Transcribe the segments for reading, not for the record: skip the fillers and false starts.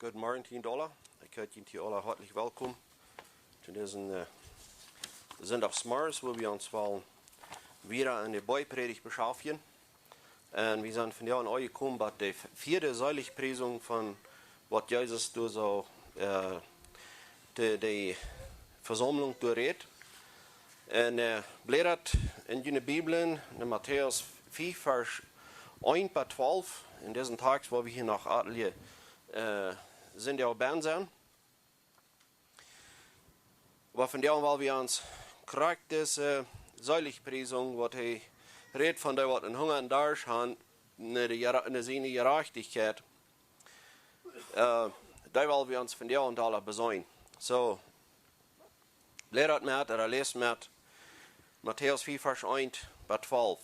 Guten Morgen, Tien Dollar. Ich heiße Ihnen hier alle herzlich willkommen zu diesem Sonntagsmorgens, wo wir uns wieder an der Beipredigt beschäftigen. Und wir sind von hier an euch gekommen bei der vierte Seligpreisung von was Jesus durch so die Versammlung durchredet. Und blättert in die Bibel in Matthäus 4, Vers 1 bis 12, in diesen Tagen, wo wir hier nach Atelier sind ja auch Bern sein. Aber von der weil wir uns kriegt diese Seligpreisung, was er redet von der, was in Hunger und Durst haben, eine seine Gerechtigkeit, da wollen wir uns von der und alle besäuen. So, blättert mit oder lest mit Matthäus 4, Vers 1 bis 12.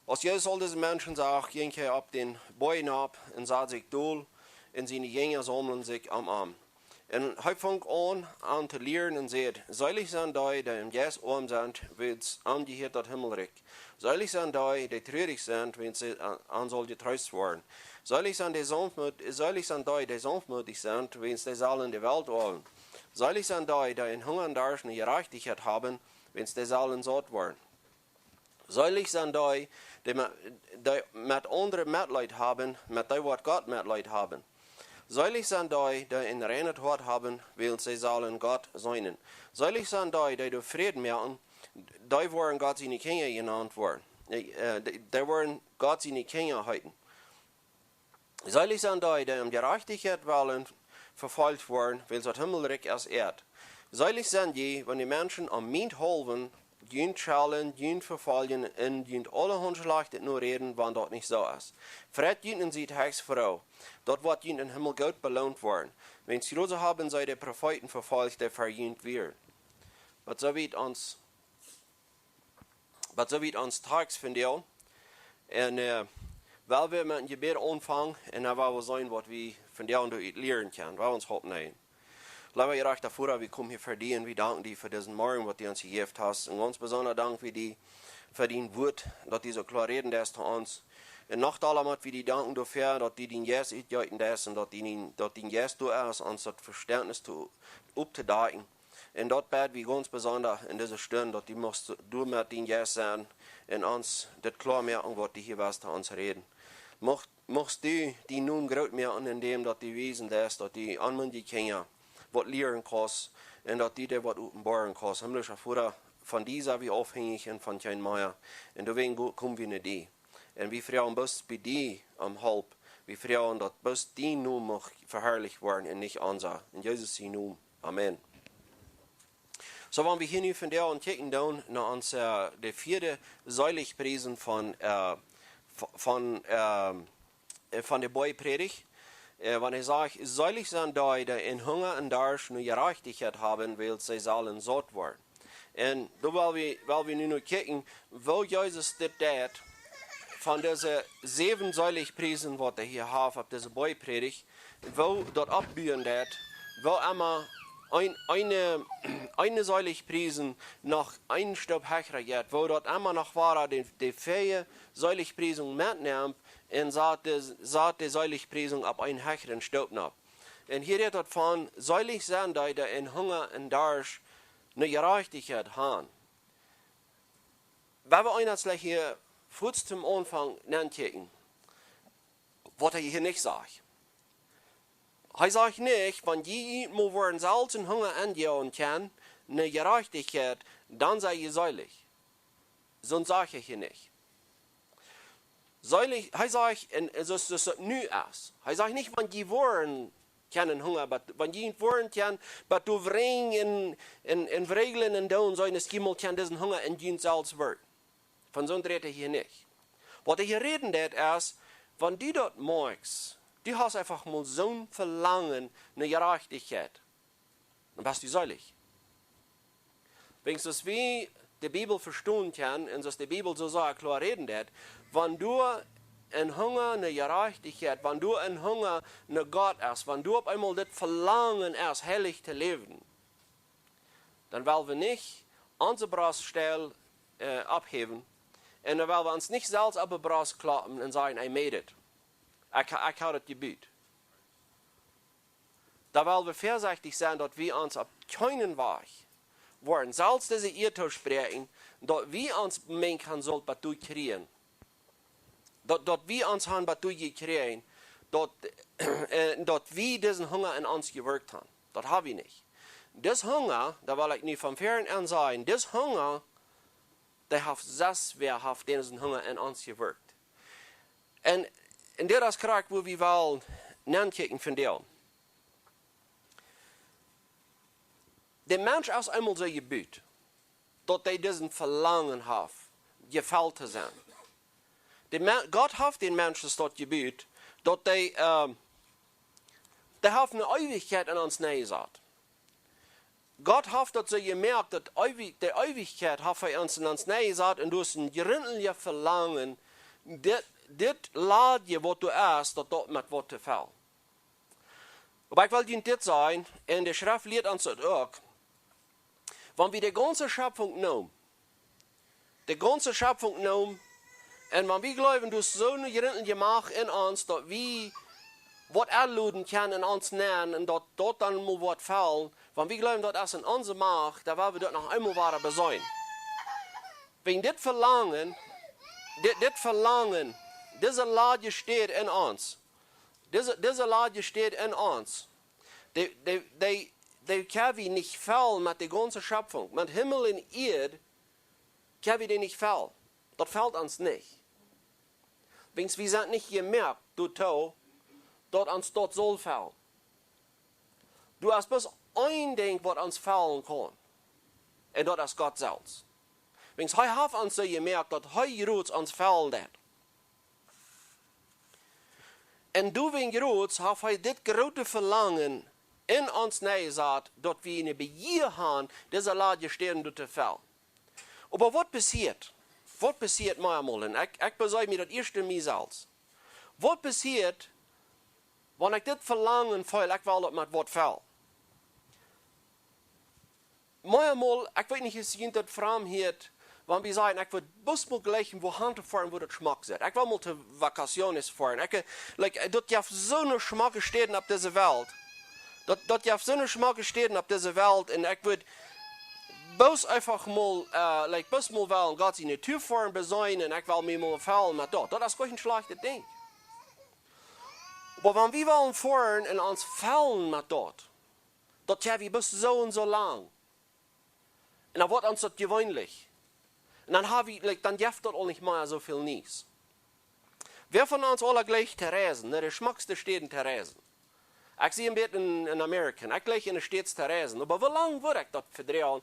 Als Jesus all diese Menschen sah, ging er ab den Bäumen ab und sah sich durch, und seine Jünger sammeln sich am Arm. Und er fängt an zu lehren und sagt, selig sind die, die im Jes arm sind, wenn es angehört das Himmelreich. Selig sind die, die traurig sind, wenn sie an soll getröstet werden. Selig sind die, die sanftmütig sind, wenn sie sollen die Welt wollen. Selig sind die, die in Hunger und Durst eine Gerechtigkeit haben, wenn sie sollen satt werden. Selig sind die, die mit anderen Mitleid haben, mit dem, was Gott Mitleid haben. Selig sind die, die in reiner Tat haben, weil sie sollen Gott segnen. Selig sind die, die Frieden merken, die wollen Gott seine Kinder genannt werden. Die wollen Gott seine Kinder halten. Selig sind die, die um Gerechtigkeit wollen, verfolgt werden, weil das Himmelreich ist Erd. Selig sind die, wenn die Menschen am Mund helfen, die schallen, die verfolgen und die alle Hundschlachten nur reden, wann das nicht so ist. Fred dienen sie Tagsfrau, dort wird ihnen im Himmel Gott belohnt worden. Wenn sie Rose haben, sei der Propheten verfolgt, der verjüngt wird. Was so wird uns tags von dir, und weil wir mit dem Gebet anfangen, und dann wollen wir sehen, was wir von dir und lernen können, weil wir uns hoffen nehmen. Lieber ihr euch davor, wir kommen hier verdienen, wir danken dir für diesen Morgen, was du uns gegeben hast. Und ganz besonders danken wir dir für dein Wort, dass die so klar reden lässt zu uns. Und nach allem, wir dir danken dafür, dass die den Jes utgehalten lässt und dass den Jes du hast, uns das Verständnis aufzudecken. Und dort beten wir ganz besonders in dieser Stunde, dass du mit den Jes sein und uns das klar merken, was die hier was zu uns reden. Machst du die nun groß merken, indem dass die Wesen lässt, dass die anmündig Kinder was lehren kannst und dass die dir was offenbaren kannst. Himmlischer Vater, von dieser wir aufhängig und von deinem Meier. Und deswegen kommen wir nicht die. Und wir fragen, bis bei dir am Halb. Wir fragen, dass bis die nun mag verherrlicht werden und nicht unser. In Jesus' Namen. Amen. So wollen wir hier nun von der und kicken down nach uns der vierte Seligpreisen von der Beipredigt. Wenn sagt, selig sind die, die in Hunger und Durst eine Gerechtigkeit haben, weil sie sollen satt werden. Und da wollen wir nun kicken, wo Jesus das tut, von diesen 7 Seligpreisen, was er hier hat, auf dieser Beipredigt, wo dort abbühen wird, wo immer eine Seligpreisen nach einem Stück höher geht, wo dort immer noch war, die 4 Seligpreisung mitnimmt, und sagt die Seligpreisung ab einen höheren Stück ab. Und hier redet von, selig sind die, die in Hunger und Durst eine Gerechtigkeit haben. Wenn wir uns hier kurz zum Anfang nennen, was er hier nicht sagt. Er sagt nicht, wenn die mal wollen Salz und Hunger angehen können, eine Gerechtigkeit, dann sei ihr selig. Sonst sagt er hier nicht. Selig, er sagt, dass das neu ist. Er sagt nicht, wenn die wollen, können Hunger, aber wenn die nicht wollen, können, aber du bringen in Regeln und dann so eines Gimmel kann diesen Hunger in den Salz wird. Von so redet er hier nicht. Was er hier reden wird, ist, wenn du dort magst, du hast einfach mal so ein Verlangen, eine Gerechtigkeit, dann bist du selig. Wenigstens wie die Bibel verstehen kann, und dass die Bibel so klar reden wird, wenn du in Hunger eine Gerechtigkeit, wenn du in Hunger eine Gott hast, wenn du auf einmal das Verlangen hast, heilig zu leben, dann wollen wir nicht unsere Bruststelle abheben und dann wollen wir uns nicht selbst auf die Brust klappen und sagen, I made it. Ich habe das Gebet. da wollen wir vorsichtig sein, dass wir uns auf keinen Weg wollen, selbst diese Irrtum sprechen, dass wir uns mengen sollen, was du kriegen. Dass wir uns haben, was du kriegen, dass wir diesen Hunger in uns gewirkt haben. Das habe ich nicht. Das Hunger, da will ich nicht von fern an sagen, das Hunger, der hat das, wer hat diesen Hunger in uns gewirkt. Und das kriegt, wo wir wollen, nachkicken von dir. Der Mensch ist einmal so gebaut, dass er diesen Verlangen hat, gefällt zu sein. Gott hat den Menschen dort gebaut, dass der hat eine Ewigkeit in uns näher sagt. Gott hat das so gemerkt, dass die Ewigkeit hat er uns in uns näher gesagt und du hast ein gerindliches Verlangen, das Ladje, was du hast, dass dort mit was zu fällt. Aber ich will dir das sagen, in der Schrift lehrt uns das auch, wenn wir die ganze Schöpfung nehmen, und wenn wir glauben, du so eine Gerindel gemacht in uns, dass wir was erluden können in uns nähen und dass dort dann mal was fällt, wenn wir glauben, dass das in uns macht, dann werden wir dort noch einmal weiter besäuen. Wegen das Verlangen, diese Lage steht in uns. Diese Lage steht in uns. Die können wir nicht fallen mit der ganzen Schöpfung. Mit Himmel und Erde können wir die nicht fallen. Das fällt uns nicht. Wenn wir sind nicht gemerkt, dass uns dort soll fallen. Du hast bloß ein Ding, was uns fallen kann. Und das ist Gott selbst. Wenn es heute uns so gemerkt, dass heute uns fallen wird. Und du, wenn Gruß, hast du das große Verlangen in uns gesagt, dass wir eine Begier haben, diese Lage stehen zu fallen. Aber was passiert? Was passiert manchmal? Ich besorge mir das erste mir selbst. Was passiert, wenn ich das Verlangen fühle, ich will, dass mit was fällt? Manchmal, ich weiß nicht, wie es das Frauen hat, wenn wir sagen, ich will bloß mal gleich wohin fahren, wo das Geschmack ist. Ich will mal zur Vacation fahren. Das gibt so eine Geschmack stehen auf dieser Welt. Das gibt so eine Geschmack stehen auf dieser Welt. Und ich würde bloß einfach mal, bloß mal wollen, Gott in die Tür fahren, besäuen, und ich will mir mal fallen mit dort. Das ist gar kein schlechtes Ding. Aber wenn wir wollen fahren und uns fallen mit dort, das haben wir bis so und so lang. Und dann wird uns das gewöhnlich. Und dann gibt das auch nicht mehr so viel Nies. Wer von uns alle gleich Theresen, der schmackste steht in Theresen. Ich sehe ein bisschen in Amerika, ich gleich in der Stadt Theresen. Aber wie lange würde ich das verdrehen?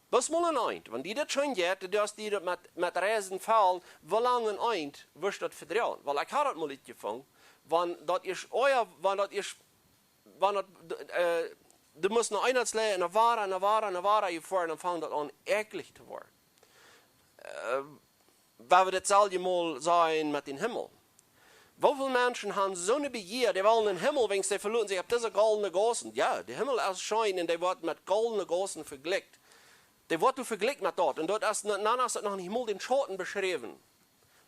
Bis mal ein Eint. Wenn die das schon geht, dass die das mit Reisen fallen, wie lange ein Eint wirst du das verdrehen? Weil ich habe das mal nicht gefangen. Du musst noch einheitsleer eine Ware gefahren, dann fangen das an eklig zu werden. Weil wir das selbe mal sein mit dem Himmel. Wie viele Menschen haben so eine Begier, die wollen den Himmel, wenn sie verloren sich auf diese goldenen Gossen. Ja, der Himmel erscheint und der wird mit goldenen Gossen verglichen. Der wird verglichen mit dort. Und dort ist noch nicht mal den Schatten beschrieben,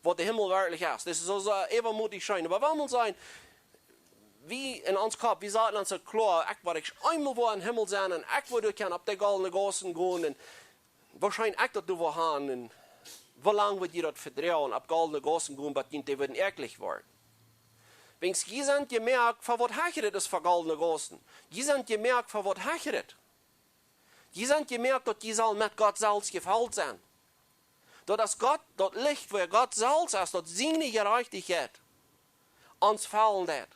was der Himmel wirklich ist. Das ist so ebenmutig schön. Aber wenn wir sagen, wie in uns Kopf, wir sagen uns klar, ich werde einmal wo im Himmel sein und ich würde können auf die goldenen Gossen gehen und wahrscheinlich ich, dass du wo haben und wie lange wird ihr das verdrehen, auf goldene Gossen gehen, aber die würden eklig werden. Wenn sie sind gemerkt, für was hechert es für goldene Gossen? Die sind gemerkt, für was hechert. Die sind gemerkt, dass die soll mit Gott selbst gefällt sein. Dass Gott, das Licht, wo Gott selbst ist, dass seine Gerechtigkeit uns fallen wird.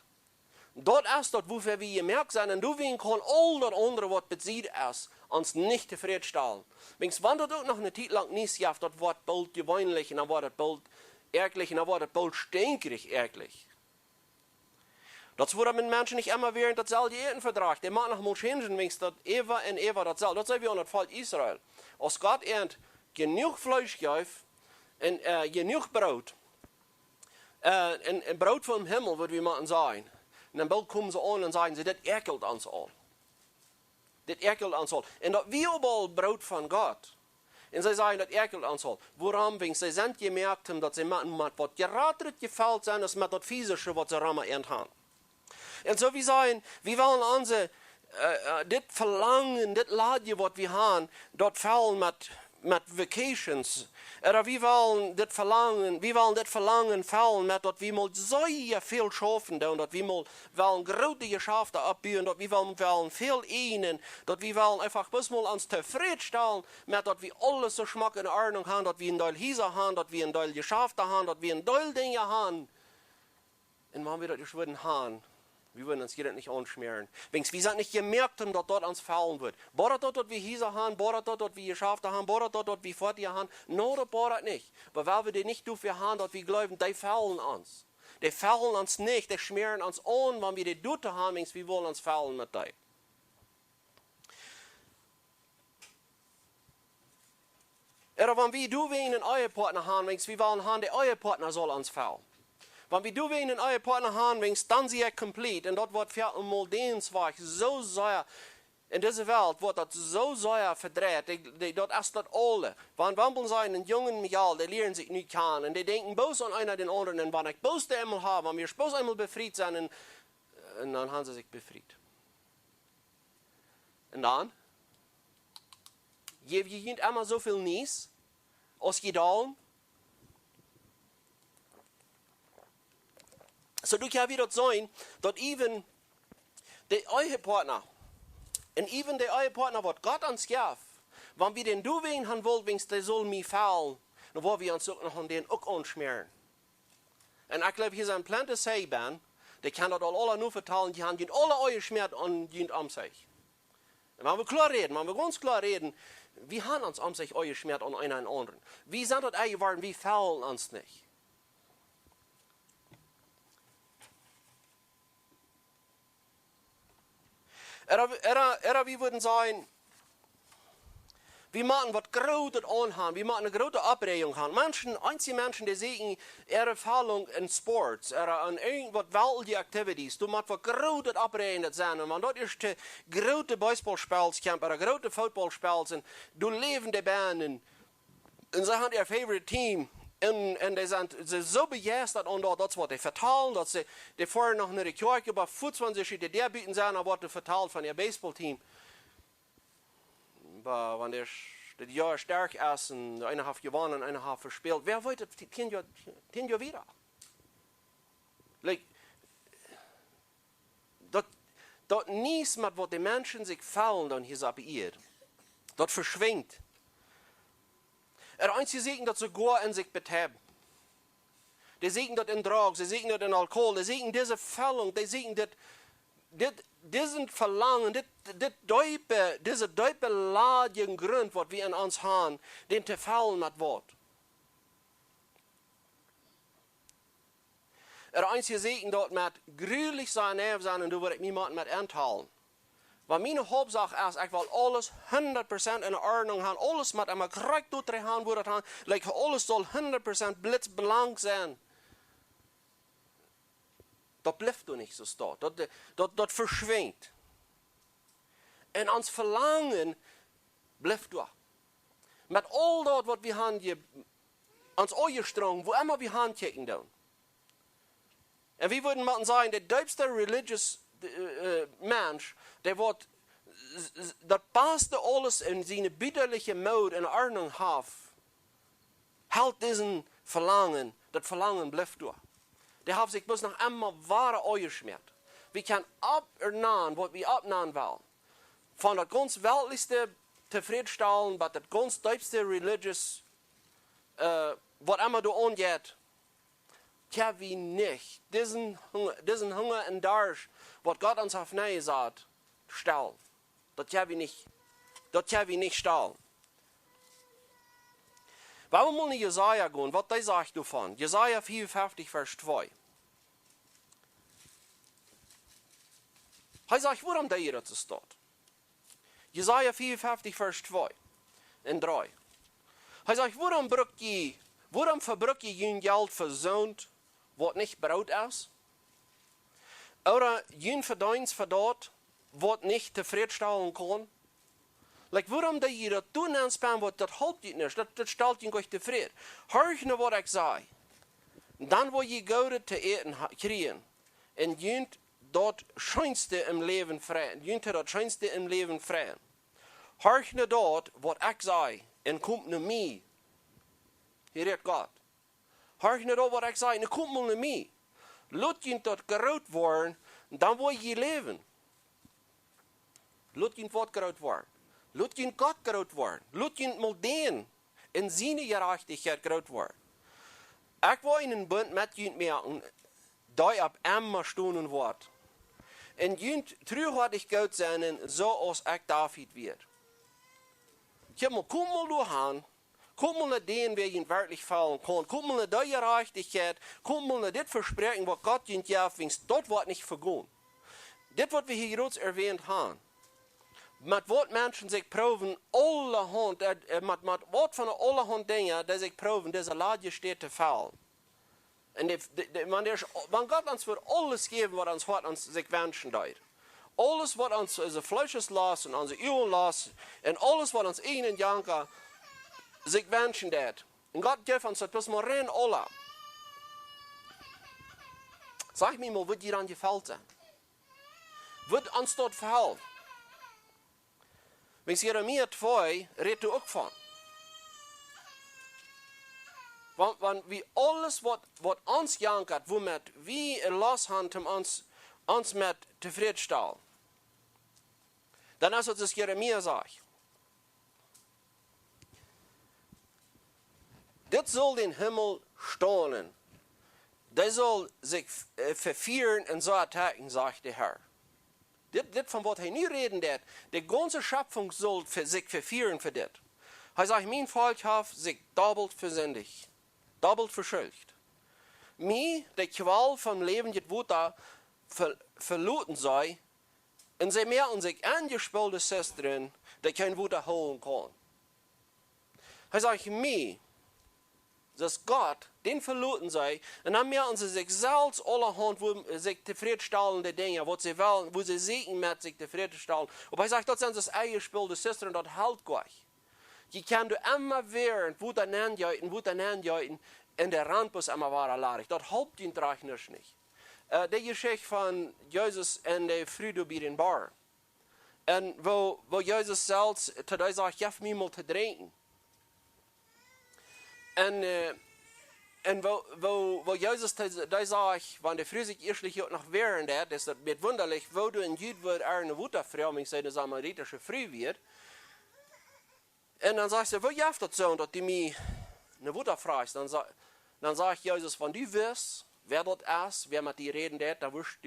Dort ist das, wofür wir gemerkt sind, und du wirst kann all das andere, was bezieht ist, uns nicht zufriedenstellen. Wenn es wandert auch noch eine Zeit lang nicht schafft, das wird bald gewöhnlich, und dann wird es bald ärgerlich, und dann wird es bald stinkerig ärgerlich. Das wurde mit Menschen nicht immer während dasselbe Erdenvertrag. Der mag noch mal changen, wenn es das Eva und Eva dasselbe. Das sei wie an das Volk Israel. Als Gott genug Fleisch gibt und genug Brot, und Brot vom Himmel, würde wir mal sagen. Und dann bald kommen sie an und sagen sie, das ekelt uns all. Das ekelt uns all. Und das wir überall Brot von Gott. Und sie sagen, das ekelt uns all. Warum? Wenn sie sind gemerkt haben, dass sie mit was gerade gefällt sind, als mit das Physische, was sie rammen haben. Und so wie sagen, wir wollen unsere dit verlangen, dit laadje wat we hebben, dat vel met vacations. We willen dit verlangen vullen met dat we mal zo veel schaffen doen, dat we mal willen grote geschäfte opbouwen, dat we willen veel eten, dat we willen einfach bis mal uns tevreden stellen, met dat we alles so schmack in Ordnung haben, dat we een Teil Häuser haben, dat we een Teil Geschäfte haben, dat we een Teil Dinge haben. Und wenn wir das nicht würden haben, wir würden uns hier nicht anschmieren. Wenigstens, wir sind nicht gemerkt, dass dort uns fallen wird. Borat dort, dass wir Häuser haben, borat dort, dass wir Geschäfte haben, borat dort, dass wir Vorteile haben. No, borat nicht. Aber weil wir die nicht dafür haben, dass wir glauben, die fallen uns. Die fallen uns nicht, die schmieren uns an, wenn wir die Dute haben, wenigstens, wir wollen uns fallen mit dir. Oder wenn wir du einen Ehepartner haben, wenigstens, wir wollen haben, der Ehepartner soll uns fallen. Wenn wir du einen Ehepartner haben, dann sie komplett. Und dort wird für einmal den Zweig so sehr, in dieser Welt wird das so sehr verdreht. Dort ist das alle. Wenn wir sein, ein jungen Michael, die lernen sich nicht kennen. Und die denken bloß an einer den anderen. Und wenn ich bloß den einmal habe, wenn wir bloß einmal befreit sind, und dann haben sie sich befreit. Und dann? Je immer so viel Nies, aus Gedallen. So du kannst wieder sein, dass even der Ehepartner, und even der Ehepartner, was Gott uns gibt, wenn wir den du wen haben wollen, der soll mir fallen, dann wollen wir uns auch noch an den auch anschmieren. Und ich glaube, hier sind Planten Seebahn, die kann das alle nur vertellen, die haben alle eure Schmerz an sich. Und wenn wir klar reden, wenn wir ganz klar reden, wir haben uns an sich eure Schmerz an einen anderen. Wir sind dort geworden, wir fallen uns nicht. Wir würden sagen, wir machen was Großes anhaben, wir machen eine große Abregung haben. Einige Menschen, die sehen ihre Erfahrung in Sports, in irgendwas weltliche Activities, du machst was Großes abreden sein. Und wenn dort ist die große Baseballspiels oder große Footballspiels und du lebende Banden und sie haben ihr Favorite Team. Und die sind so begeistert und das was sie vertalen, dass sie vorher noch eine Kirche über 25 die der bieten sind, aber was vertalt von ihr Baseballteam. Aber wenn das Jahr stark ist und einer hat gewonnen, einer hat verspielt, wer wollte 10 Jahre wieder? Like, das nichts mit was die Menschen sich fallen, dann hier sabiert. Das verschwingt. Einige sehen das sogar in sich betreiben. Die sehen das in Drogen, sie sehen das in Alkohol, die sehen diese Fällung, die sehen diesen Verlangen, diese diepe Ladung Grund, was wir in uns haben, den zu fallen mit Wort. Einige sehen dort mit grülich sein Nerv sein und du wirst niemanden mit enthalten. Weil meine Hauptsache ist, ich will alles 100% in Ordnung haben, alles mit einem korrekt haben, wo das haben, like alles soll 100% blitzblank sein. Das bleibt doch nicht so stark, das verschwindet. Und uns Verlangen bleibt da. Mit all das, was wir haben, uns angestrungen, wo immer wir haben, kicken down. Und wir würden mal sagen, der tiefste religious Mensch, der wird das Beste alles in seine bitterliche Mode in Ordnung haben, hält diesen Verlangen, das Verlangen bleibt durch. Der hat sich bloß noch einmal wahre Euer schmerzt. Wir können abnehmen, was wir abnehmen wollen. Von das ganz weltlichste zufriedenstellen, bis das ganz tiefste religious, was immer du angeht, können wir nicht diesen Hunger und Durst, was Gott uns auf Nähe sagt, stellen. Das können wir nicht stellen. Wenn wir mal in Jesaja gehen, was sagt davon? Jesaja 54, Vers 2. Er sagt, warum der hier das steht? Jesaja 54, Vers 2 und 3. Er sagt, warum verbrückt ihr Geld für Sohn, was nicht Brot ist? Oder jün Verdienst für dort, was nicht zufriedenstellen kann? Like, warum da ihr das tun anspannen, was das halbt ihr nicht, das stellt ihr euch zufrieden. Hör nur, was ich sage. Dann, wo ihr Geld zu eten kriegen, und jünt dat schönste im Leben freien. Jünt dat schönste im Leben freien. Horch ne dat, wat ik zei, en komt naar mij. Hier redt God. Horch ne dat, wat ik zei, en komt naar mij. Laat jünt dat groot worden, dan wil je leven. Laat jünt wat groot worden. Laat jünt God groot worden. Laat jünt mal den in zijn gerechtigheid groot worden. Ik wil in een bund met jünt merken, dat op immer stonen wordt. En jünt terugwaardig goed zijn, zoals ik David weer. Ja, maar kom mal doorgaan. Kom mal naar den, waar je werkelijk vallen kan. Kom mal naar die gerechtigheid. Kom mal naar dit verspreken, wat God jünt jaft, dat wordt niet vergaan. Dit wat we hier reeds erwähnt hebben. Met wat mensen zich proeven, allerhand, met wat van allerhand dingen, die zich proeven, deze laadje staat te vallen. En want God ons voor alles geven wat ons hart ons zich wensen doet. Alles wat ons onze vleesjes los en onze uwen los, en alles wat ons een en janken zich wensen doet. En God geeft ons dat dus maar rein alle. Zeg me maar, wat je dan gefällt zijn. Wat ons dat verhelpt. Wees Jeremia 2 redt u ook van. Want wie alles wat ons jankert, womit wie los hand om ons met tevreden stellen. Dan is het dus Jeremia zegt. Dit zal den Himmel stonen. Die zal zich vervieren en zo attacken, zegt de Herr. Dit van wat hij nu reden deed, de ganze Schöpfung zal zich vervieren voor dit. Hij zegt, mijn volk heeft zich doppelt versündigt, doppelt verschuldigd. Mij, de kwal van leven, het woord verloten zij, en zij merken zich aangespeelde zusteren, die geen woord houden kan. Hij zegt, mij, dat God, den verloten zij, en dan merken ze zich zelfs allerhand zich tevredenstellende dingen, wat ze willen, wo ze zeker met zich tevredenstellen. Maar hij zegt, dat zijn dus eingespeelde zusteren, dat helpt gleich. Je kan du immer weer, wo dan aanjuiten, en de randbus immer waar larig. Dat helpt je trouwens niet. De geschichte van Jezus en de vrouw bij den bar. En wo Jezus zelfs, tot hij zegt, geef mij mal te drinken. En wo Jezus da sagt, wenn der Früh sich erstlich noch wehren hat, das wird wunderlich, wo du in Jüd wird eine Wutterfrau, ich seine samaritische Früh wird. Und dann sagst du, wo jaft das so, dass du mich eine Wutter fragst? Dann sagt Jesus, wenn du wirst, wer dort ist, wer mit dir reden hat, da wirst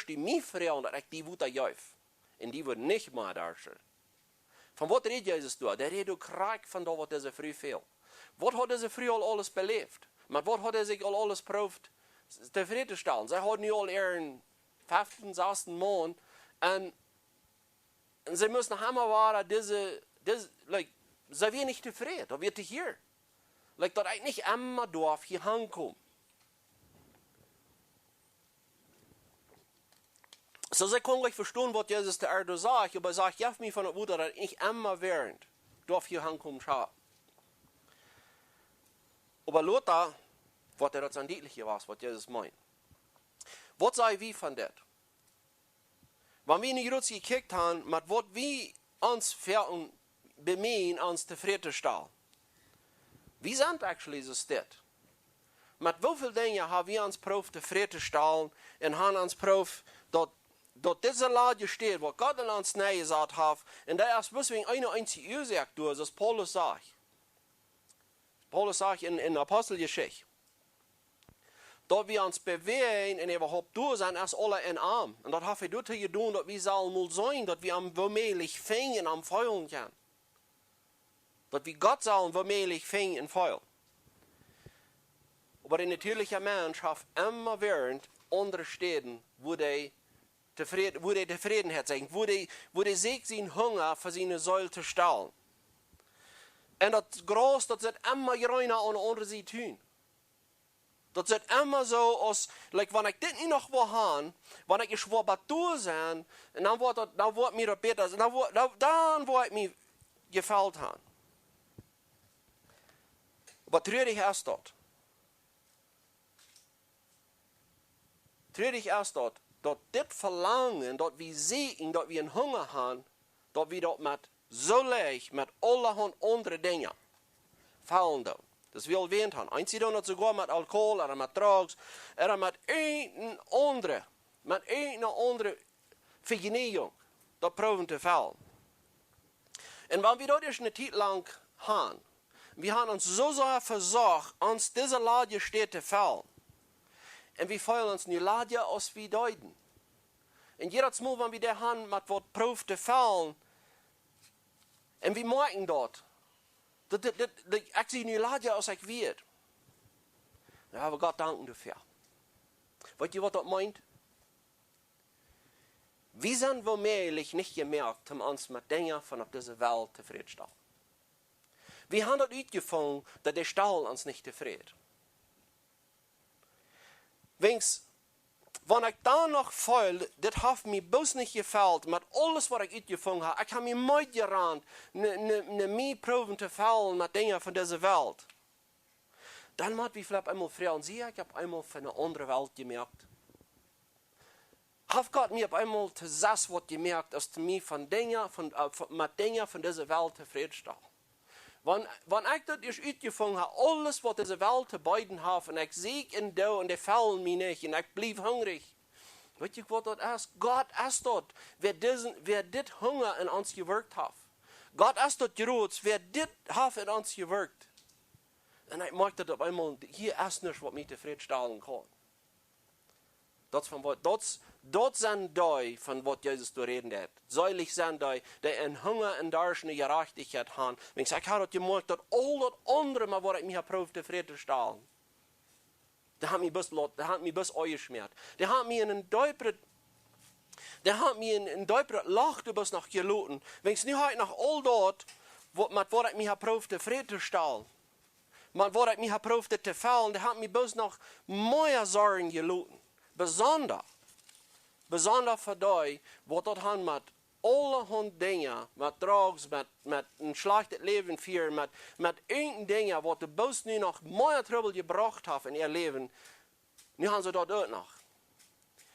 du mich fragen, dass ich die Wutter jauf. Und die wird nicht mehr darstellen. Von was redet Jesus da? Der redet krank von da, was diese Früh fehlt. Wat had deze vrouw al alles beleefd? Maar wat had hij zich al alles proefd tevreden te stellen? Zij had nu al een 15, 16 maand. En ze moesten helemaal waren, zij waren niet tevreden. Dat werd hier. Dat ik niet immer dorf hier aankom. So zij kon gleich verstaan wat Jezus de aarde zegt. Maar hij zegt, jef mij van het woord dat ik niet immer während dorf hier aankom schaam. Aber Lothar, was das dann deutlicher war, was Jesus meint. Was sei wie von das? Wenn wir nicht jetzt gekickt haben, mit was wir uns bemühen, uns zufrieden stellen. Wie sind eigentlich so das? Mit wie vielen Dingen haben wir uns probiert zufrieden stellen und haben uns probiert, dass diese Lage steht, was Gott in uns näher gesagt hat, und da ist deswegen eine einzige Ursache durch, das Paulus sagt. Paulus sagt in Apostelgeschichte, dass wir uns bewegen und überhaupt durch sind, als alle in Arm. Und das haben wir dort getan, dass wir sollen mal sein, dass wir am womöglich fängen am Feuern können. Dass wir Gott sollen womöglich fängen und feuern. Aber der natürliche Mensch hat immer während andere Städten, wo die Zufriedenheit zeigen, wo die sich seinen Hunger für seine Säule zu stellen. En dat gras, dat zit immer reiner aan de andere zijde tun. Dat zit immer zo als, wanneer ik dit niet nog wil gaan, wanneer ik schwab wat door zijn, en dan wordt mir dat beter, dan wordt ik me gefällt haben. Maar treurig is dat. Treurig is dat, dat dit verlangen, dat we zien, dat we een Hunger haben, dat we dat met zo leicht, met allerhand andere dingen, fallen doen. Das wir erwähnt haben. Eins doen dat sogar met alcohol, oder met drugs, oder met een andere vergenigung, dat proben te vallen. En wanneer we dat eens een tijd lang gaan, we haben uns so sehr versorgt, uns diese Lage steht te vallen. En we fühlen uns nu Lage als we deuten. En jedes Mal, wenn wir der haben, mit wat proef te vallen, en we merken dat, ik zie nu Lage als ik weet. Ja, we God danken dafür. Weet je wat dat meint? Wir sind womöglich nicht gemerkt, um uns mit Dingen von auf dieser Welt zufriedenzustellen. Wir haben das uitgefunden, dass der Stall uns nicht zufrieden. Wenn ich dann noch fühle, das hat mir bloß nicht gefällt, mit alles, was ich uitgefunden habe, ich habe mir mooi gerannt, mehr proben zu fallen mit Dingen von dieser Welt. Dann muss ich vielleicht einmal fragen, ich habe einmal von einer anderen Welt gemerkt. Hat Gott mir auf einmal das was gemerkt, dass mir mit Dingen von dieser Welt zufriedenstellt. Wenn ich das erst uitgefunden habe, alles, was diese Welt zu beiden hat, und ich sehe in da und die fallen mir nicht, und ich blieb hungrig. Weet je wat dat is? Gott ist dort, wer dit Hunger in uns gewirkt hat. Gott ist dort groß, wer dit hat in uns gewirkt. Und ich merke das auf einmal, hier ist nichts, was mich zufriedenstellen kann. Dat zijn die van wat Jezus te reden heeft. Seilig zijn die een Hunger en Durst naar gerechtigheid hebben. Ik zeg, ik heb dat gemerkt dat al dat andere, maar wat ik me heb probeerd tevreden te stellen. Dat heeft me best uitgesmeerd. Dat heeft me een duipere lacht best nog gelaten. Wenn nu heb ik nog al dat, met wat ik me heb probeerd tevreden te stellen. Maar wat ik me heb probeerd te vallen, dat heeft me best nog mooie zorgen gelaten. Besonder voor die, wat dat han met allerhand dingen, met drugs, met een slecht leven vieren, met één dingen, wat de boos nu nog meer trouble gebracht heeft in ihr leven, nu gaan ze dat ook nog.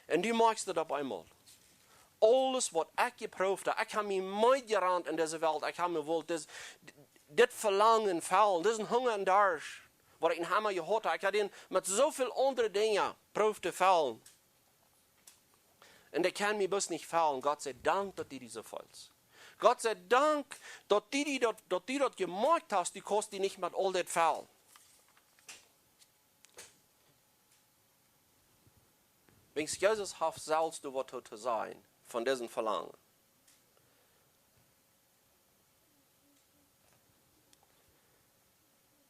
En die maakt dat op eenmaal. Alles wat ik geproefd heb, ik heb me mooi gerand in deze wereld, ik heb me wel dit verlangen vallen, dit is een Hunger en Durst, wat ik in hem gehad heb. Ik heb den met zoveel andere dingen proefd te vallen. En dat kan mir best nicht fallen. Gott sei Dank, dass die so falls. Gott sei Dank, dass die das gemacht hast, die kostet die nicht mit all das fallen. Wenn Jesus hat, sollst du was zu sein von diesem Verlangen.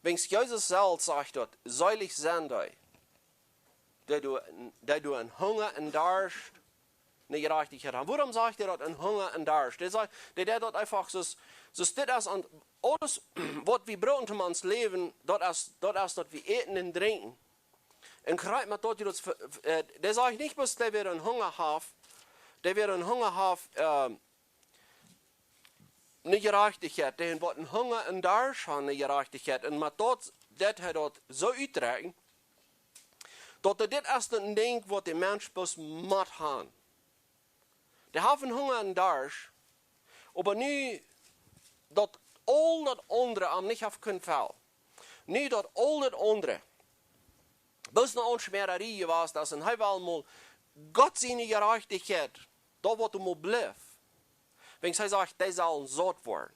Wenn Jesus selbst sagt, dort, seilig sein die du einen Hunger und Durst eine Gerechtigkeit haben. Warum sagt er dort ein Hunger und Durst? Der dort einfach so steht das an alles, was wir brauchen um uns leben, dort ist, dass wir eten und trinken. Und gerade mit dort, der sagt nicht bloß, der wird einen Hunger haben, der wird einen Hunger haben, eine Gerechtigkeit, der wird einen Hunger und Durst haben, eine Gerechtigkeit. Und mit dort, das hat dort so uitreiken, dat dit is een ding wat de mens bloß moet haben. Die haben Hunger und Durst, aber nu dat al dat andere am nicht auf können fallen. Nu dat al dat andere, bloß eine Unschmererie was, dass ein halbmal mal Gott seine Gerechtigkeit, da wat du mal bleef. Wenn sie sagt, die sollen satt worden,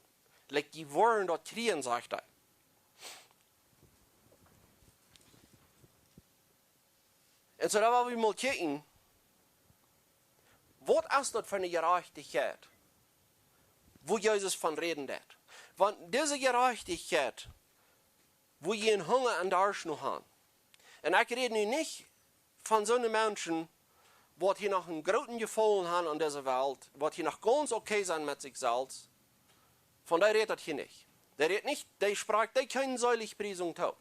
like die wollen dort kriegen, sagt er. En so da wollen wir mal kijken, wat is dat voor een gerechtigheid, wo Jesus van reden dat? Want deze gerechtigheid, wo je een Hunger en Durst nog aan. En ik rede nu niet van zo'n mensen, wat hier nog een groten gevoel hebben aan deze wereld, wat hier nog ganz okay zijn met zichzelf. Van die redet dat hier niet. Die redet niet, die sprach, die keine Seligpreisung tun.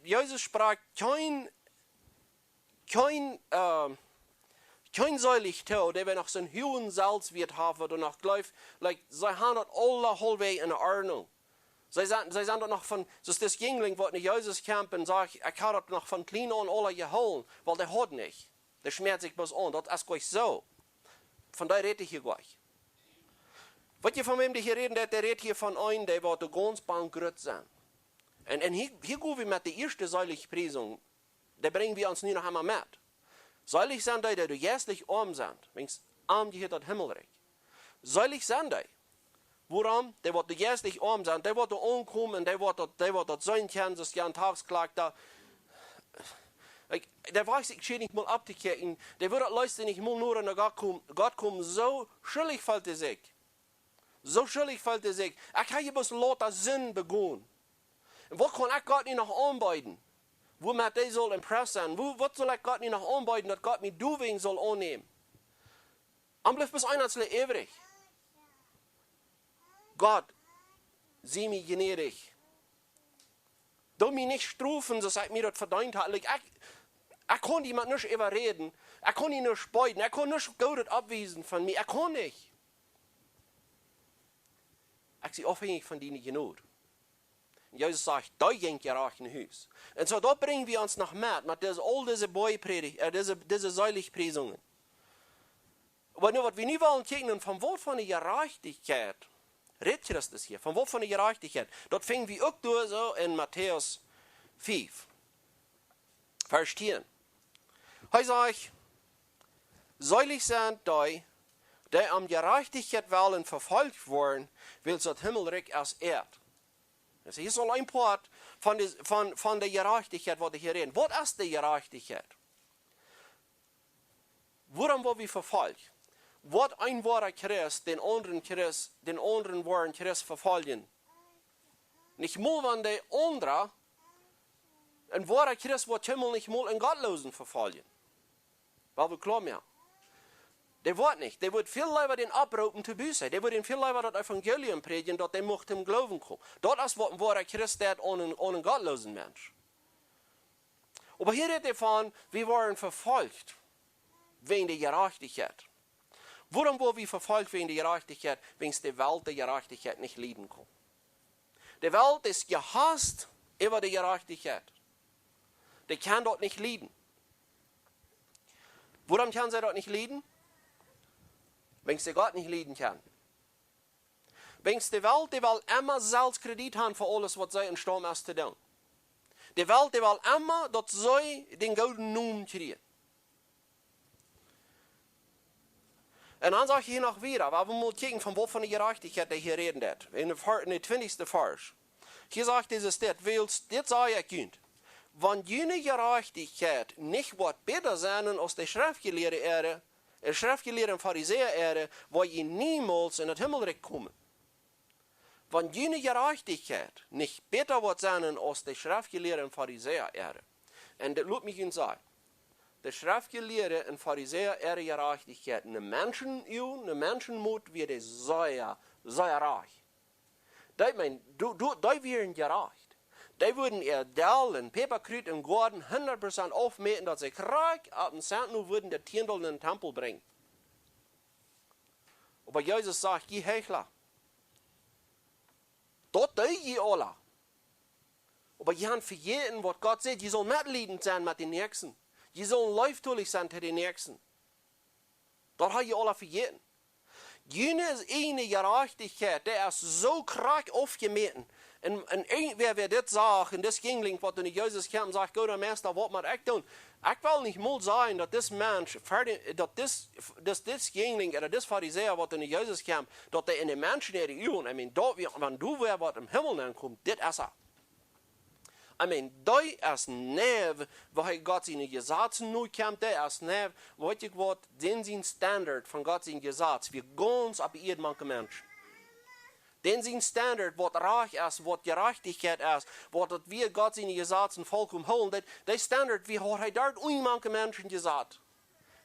Jesus sprach kein seilig tau, der wir noch so einen hohen Salz wird haben, oder noch gleich, sie haben das alle halbwegs in Ordnung. Sie sind dort noch von, so ist das Jüngling, was in Jesus kämpft und sagt, ich habe das noch von klein an alle geholt, weil der hat nicht. Das schmerzt sich bloß an. Das ist gleich so. Von daher rede ich hier gleich. Was ihr von wem die hier reden, der redet hier von einem, der wird ganz bankrott sein. Und hier gehen wir mit der ersten seilichen Preisung, da bringen wir uns nie noch einmal mit. Seilig sind die, die jährlich arm sind, wenn es arm gehört das Himmelreich. Seilig sind die. Warum? Der wird jährlich arm sein, der wird ankommen, der wird das sein können, das ja ein Tagsklag da. Der weiß ich nicht mal abzukehren, der wird Leute nicht mal nur in Gott kommen, so schuldig fällt er sich. So schuldig fällt er sich. Ich habe bloß lauter Sinn begonnen. Und was kann ich Gott nicht noch anbieten? Womit der soll impress sein? Was soll ich Gott nicht noch anbieten, dass Gott mich du wegen soll annehmen? Und bleibt bis einer ewig. Gott, sieh mich gnädig. Du mich nicht strafen, so seit mir das verdient hat. Ich kann jemand nicht überreden. Ich kann ihn nicht beuten. Ich kann nicht Gott abweisen von mir. Ich kann nicht. Ich bin abhängig von deiner Genot. Und Jesus sagt, da ging ihr auch in Haus. Und so da bringen wir uns noch mit all diese Beupredigt, diese Säuligpreisungen. Aber nur, was wir nicht wollen kicken, vom Wort von der Gerechtigkeit, redet Christus hier, vom Wort von der Gerechtigkeit, dort fingen wir auch durch so in Matthäus 5, Vers 10. Er sagt, säulig sind die am Gerechtigkeit wollen verfolgt worden, will das Himmelreich erst ehrt. Das ist so ein Part von der Gerechtigkeit, was ich hier rede. Was ist die Gerechtigkeit? Worum wollen wir verfolgt? Was ein wahrer Christ den anderen wahren Christ verfolgen? Nicht mal, wenn der andere, ein wahrer Christ wird Himmel nicht mal einen Gottlosen verfolgen. Weil wir klar mehr. Der wird nicht. Der wird viel lieber den abrufen zu Buße. Der wird ihn viel lieber das Evangelium predigen, dass der möchte im Glauben kommen. Das ist, was ein wahrer Christ hat ohne einen gottlosen Mensch. Aber hier redet er von, wir waren verfolgt wegen der Gerechtigkeit. Warum wurden wir verfolgt wegen der Gerechtigkeit? Wenn es die Welt der Gerechtigkeit nicht lieben kann. Die Welt ist gehasst über die Gerechtigkeit. Die kann dort nicht lieben. Warum kann sie dort nicht lieben? Wenn sie Gott nicht lieben kann. Wenn die Welt will immer selbst Kredit haben für alles, was sie in Sturm ist zu tun. Die Welt will immer, dass sie den goldenen Namen kriegen. Und dann sage ich hier noch wieder, weil wir mal gucken, von wo von der Gerechtigkeit der hier reden wird. In der 20. Vers. Hier sagt dieses das, das sage ich Kind. Wenn jene Gerechtigkeit nicht wird besser sein als die Schriftgelehrten Pharisäer, wo je niemals in das Himmelreich kommen. Wenn jene Gerechtigkeit nicht besser wird sein als die Schriftgelehrten Pharisäer, und das lässt mich Ihnen sagen, die Schriftgelehrten und Pharisäer ihre Gerechtigkeit, eine Menschenmut wird sehr, sehr reich. Die wären gerecht. Die würden ihr Dell und Peperkrut im Garten 100% aufmähen, dass sie krieg ab dem Cent nur würden der Tindel in den Tempel bringen. Aber Jesus sagt, je Heuchler. Dort die alle. Aber die haben für jeden, was Gott sagt, die sollen mitleidend sein mit den Nächsten. Die sollen läuftulich sein zu den Nächsten. Dort haben die alle für jeden. Jene ist eine Gerechtigkeit, der ist so krank aufgemeten. Und irgendwer wird das sagen, und das Jüngling, was in Jesus kam und sagt, Gott, Meister, was muss ich tun? Ich will nicht mal sagen, dass das Mensch, dass das Jüngling oder das Pharisäer, was in Jesus kam, dass der in den Menschen der Übung, wenn du wer was im Himmel ankommt, das ist er. Da ist nicht, weil Gott seine Gesetze neu kommt, der ist nicht, weiß ich was, den Standard von Gott seinen Gesetz, wir ganz ab jedem Menschen. Den sein Standard, was reich ist, was Gerechtigkeit ist, was wir Gott seine Gesetze vollkommen holen, der Standard, wie hat er dort manche Menschen gesagt.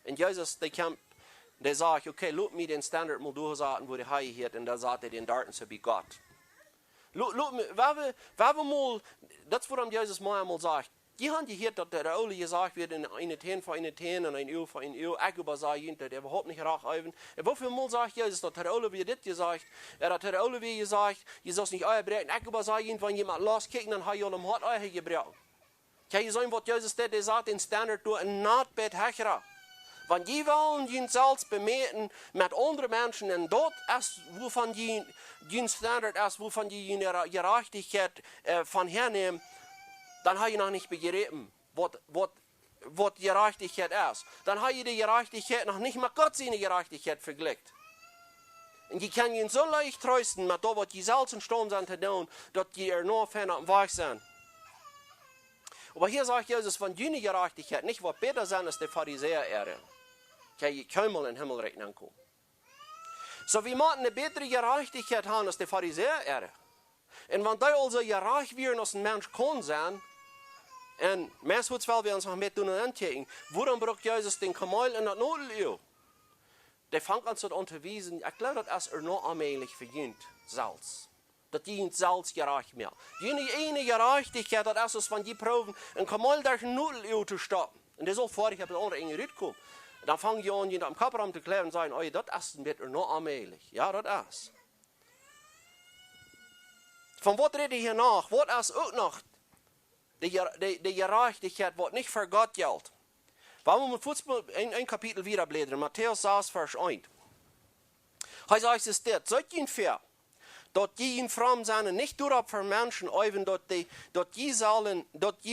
Und Jesus, der sagt, okay, lass mich den Standard mal durchsagen, wo der Heil hier hat, und da sagt er den Daten so wie Gott. Das, worum Jesus mal sagt, die haben gehört, dass der Ole gesagt wird, in eine Ten für eine Ten und ein Öl für ein Öl, ich übersage der überhaupt nicht rachäuben. Wofür mal sagt Jesus, dass der Ole wie das gesagt, dass der Ole wie gesagt, Jesus nicht euer Brechen, ich übersage wenn jemand loskickt, dann hat ihr am Hort euer gebrochen. Kann ich sagen, was Jesus der sagt, den Standard durch ein Notbett hecherer. Wenn die wollen ihn selbst bemeten mit anderen Menschen und dort ist, wovon die Standard ist, wovon die Gerechtigkeit von hernehmen, dann habe ich noch nicht begriffen, was Gerechtigkeit ist. Dann habe ich die Gerechtigkeit noch nicht mit Gott seine Gerechtigkeit verglichen. Und die kann ihn so leicht trösten, mit dem, was die selbst in Sturm sind zu tun, dass die nur fern am Weg sind. Aber hier sagt Jesus, von deiner Gerechtigkeit nicht was besser sein als die Pharisäer ehren. Kann ich kaum mal in den Himmel rechnen kommen. So wir müssen eine bessere Gerechtigkeit haben als die Pharisäer ehren. Und wenn die also gerecht werden als ein Mensch kann sein, und meistens weil wir uns noch mit tun und anchecken, warum braucht Jesus den Kamel in das Nodelöl? Der fängt an zu unterweisen, ich glaube, das ist noch allmählich verdient, Salz. Dat die in Salz gerecht mehr. Die eine Gerechtigkeit, das ist, wenn die proben, ein Kamel durch ein Nudelöl zu stoppen. Und der soll vorher auf den anderen Enge kommen. Dann fangen die an, ihn am Körper zu klären und sagen, oh, das ist noch allmählich. Ja, das ist. Von was rede ich hier nach? Was ist auch noch die Gerechtigkeit, was nicht für Gott gilt? Wollen wir mit Fußball ein Kapitel wieder blättern, Matthäus 6, Vers 1. Hij sagt es dit, seid ihr fair, dass die in fromm zijn, nicht nur für Menschen, even dass die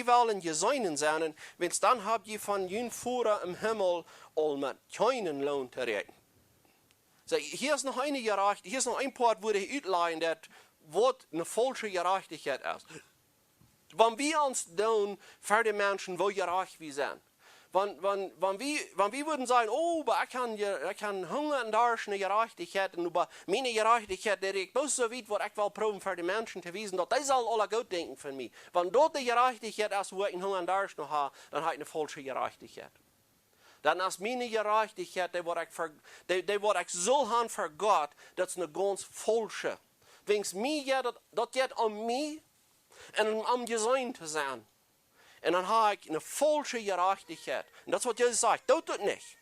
wollen gesäunen sein, wenn dann habt ihr von jün Führer im Himmel all mit keinen Lohn zu reden. So, hier ist noch eine Gerechtigkeit, hier ist noch ein Part, wo die uitleihen, was eine falsche Gerechtigkeit ist. Wenn wir uns tun für die Menschen, wo gerecht wir sind, wenn wir würden sagen, oh, aber ich kann Hunger und Durst eine Gerechtigkeit, und über meine Gerechtigkeit, der ich bloß so weit, was ich will proben für die Menschen zu wissen, dass die sollen alle gut denken von mir. Wenn dort die Gerechtigkeit ist, wo ich einen Hunger und Durst noch habe, dann habe ich eine falsche Gerechtigkeit. Dann ist meine Gerechtigkeit, die was ich soll haben für Gott, das ist eine ganz falsche. Wenn es mir geht, das geht um mich und um gesund zu sein. Und dann habe ich eine falsche Gerechtigkeit. Und das ist, was Jesus sagt. Tut das nicht.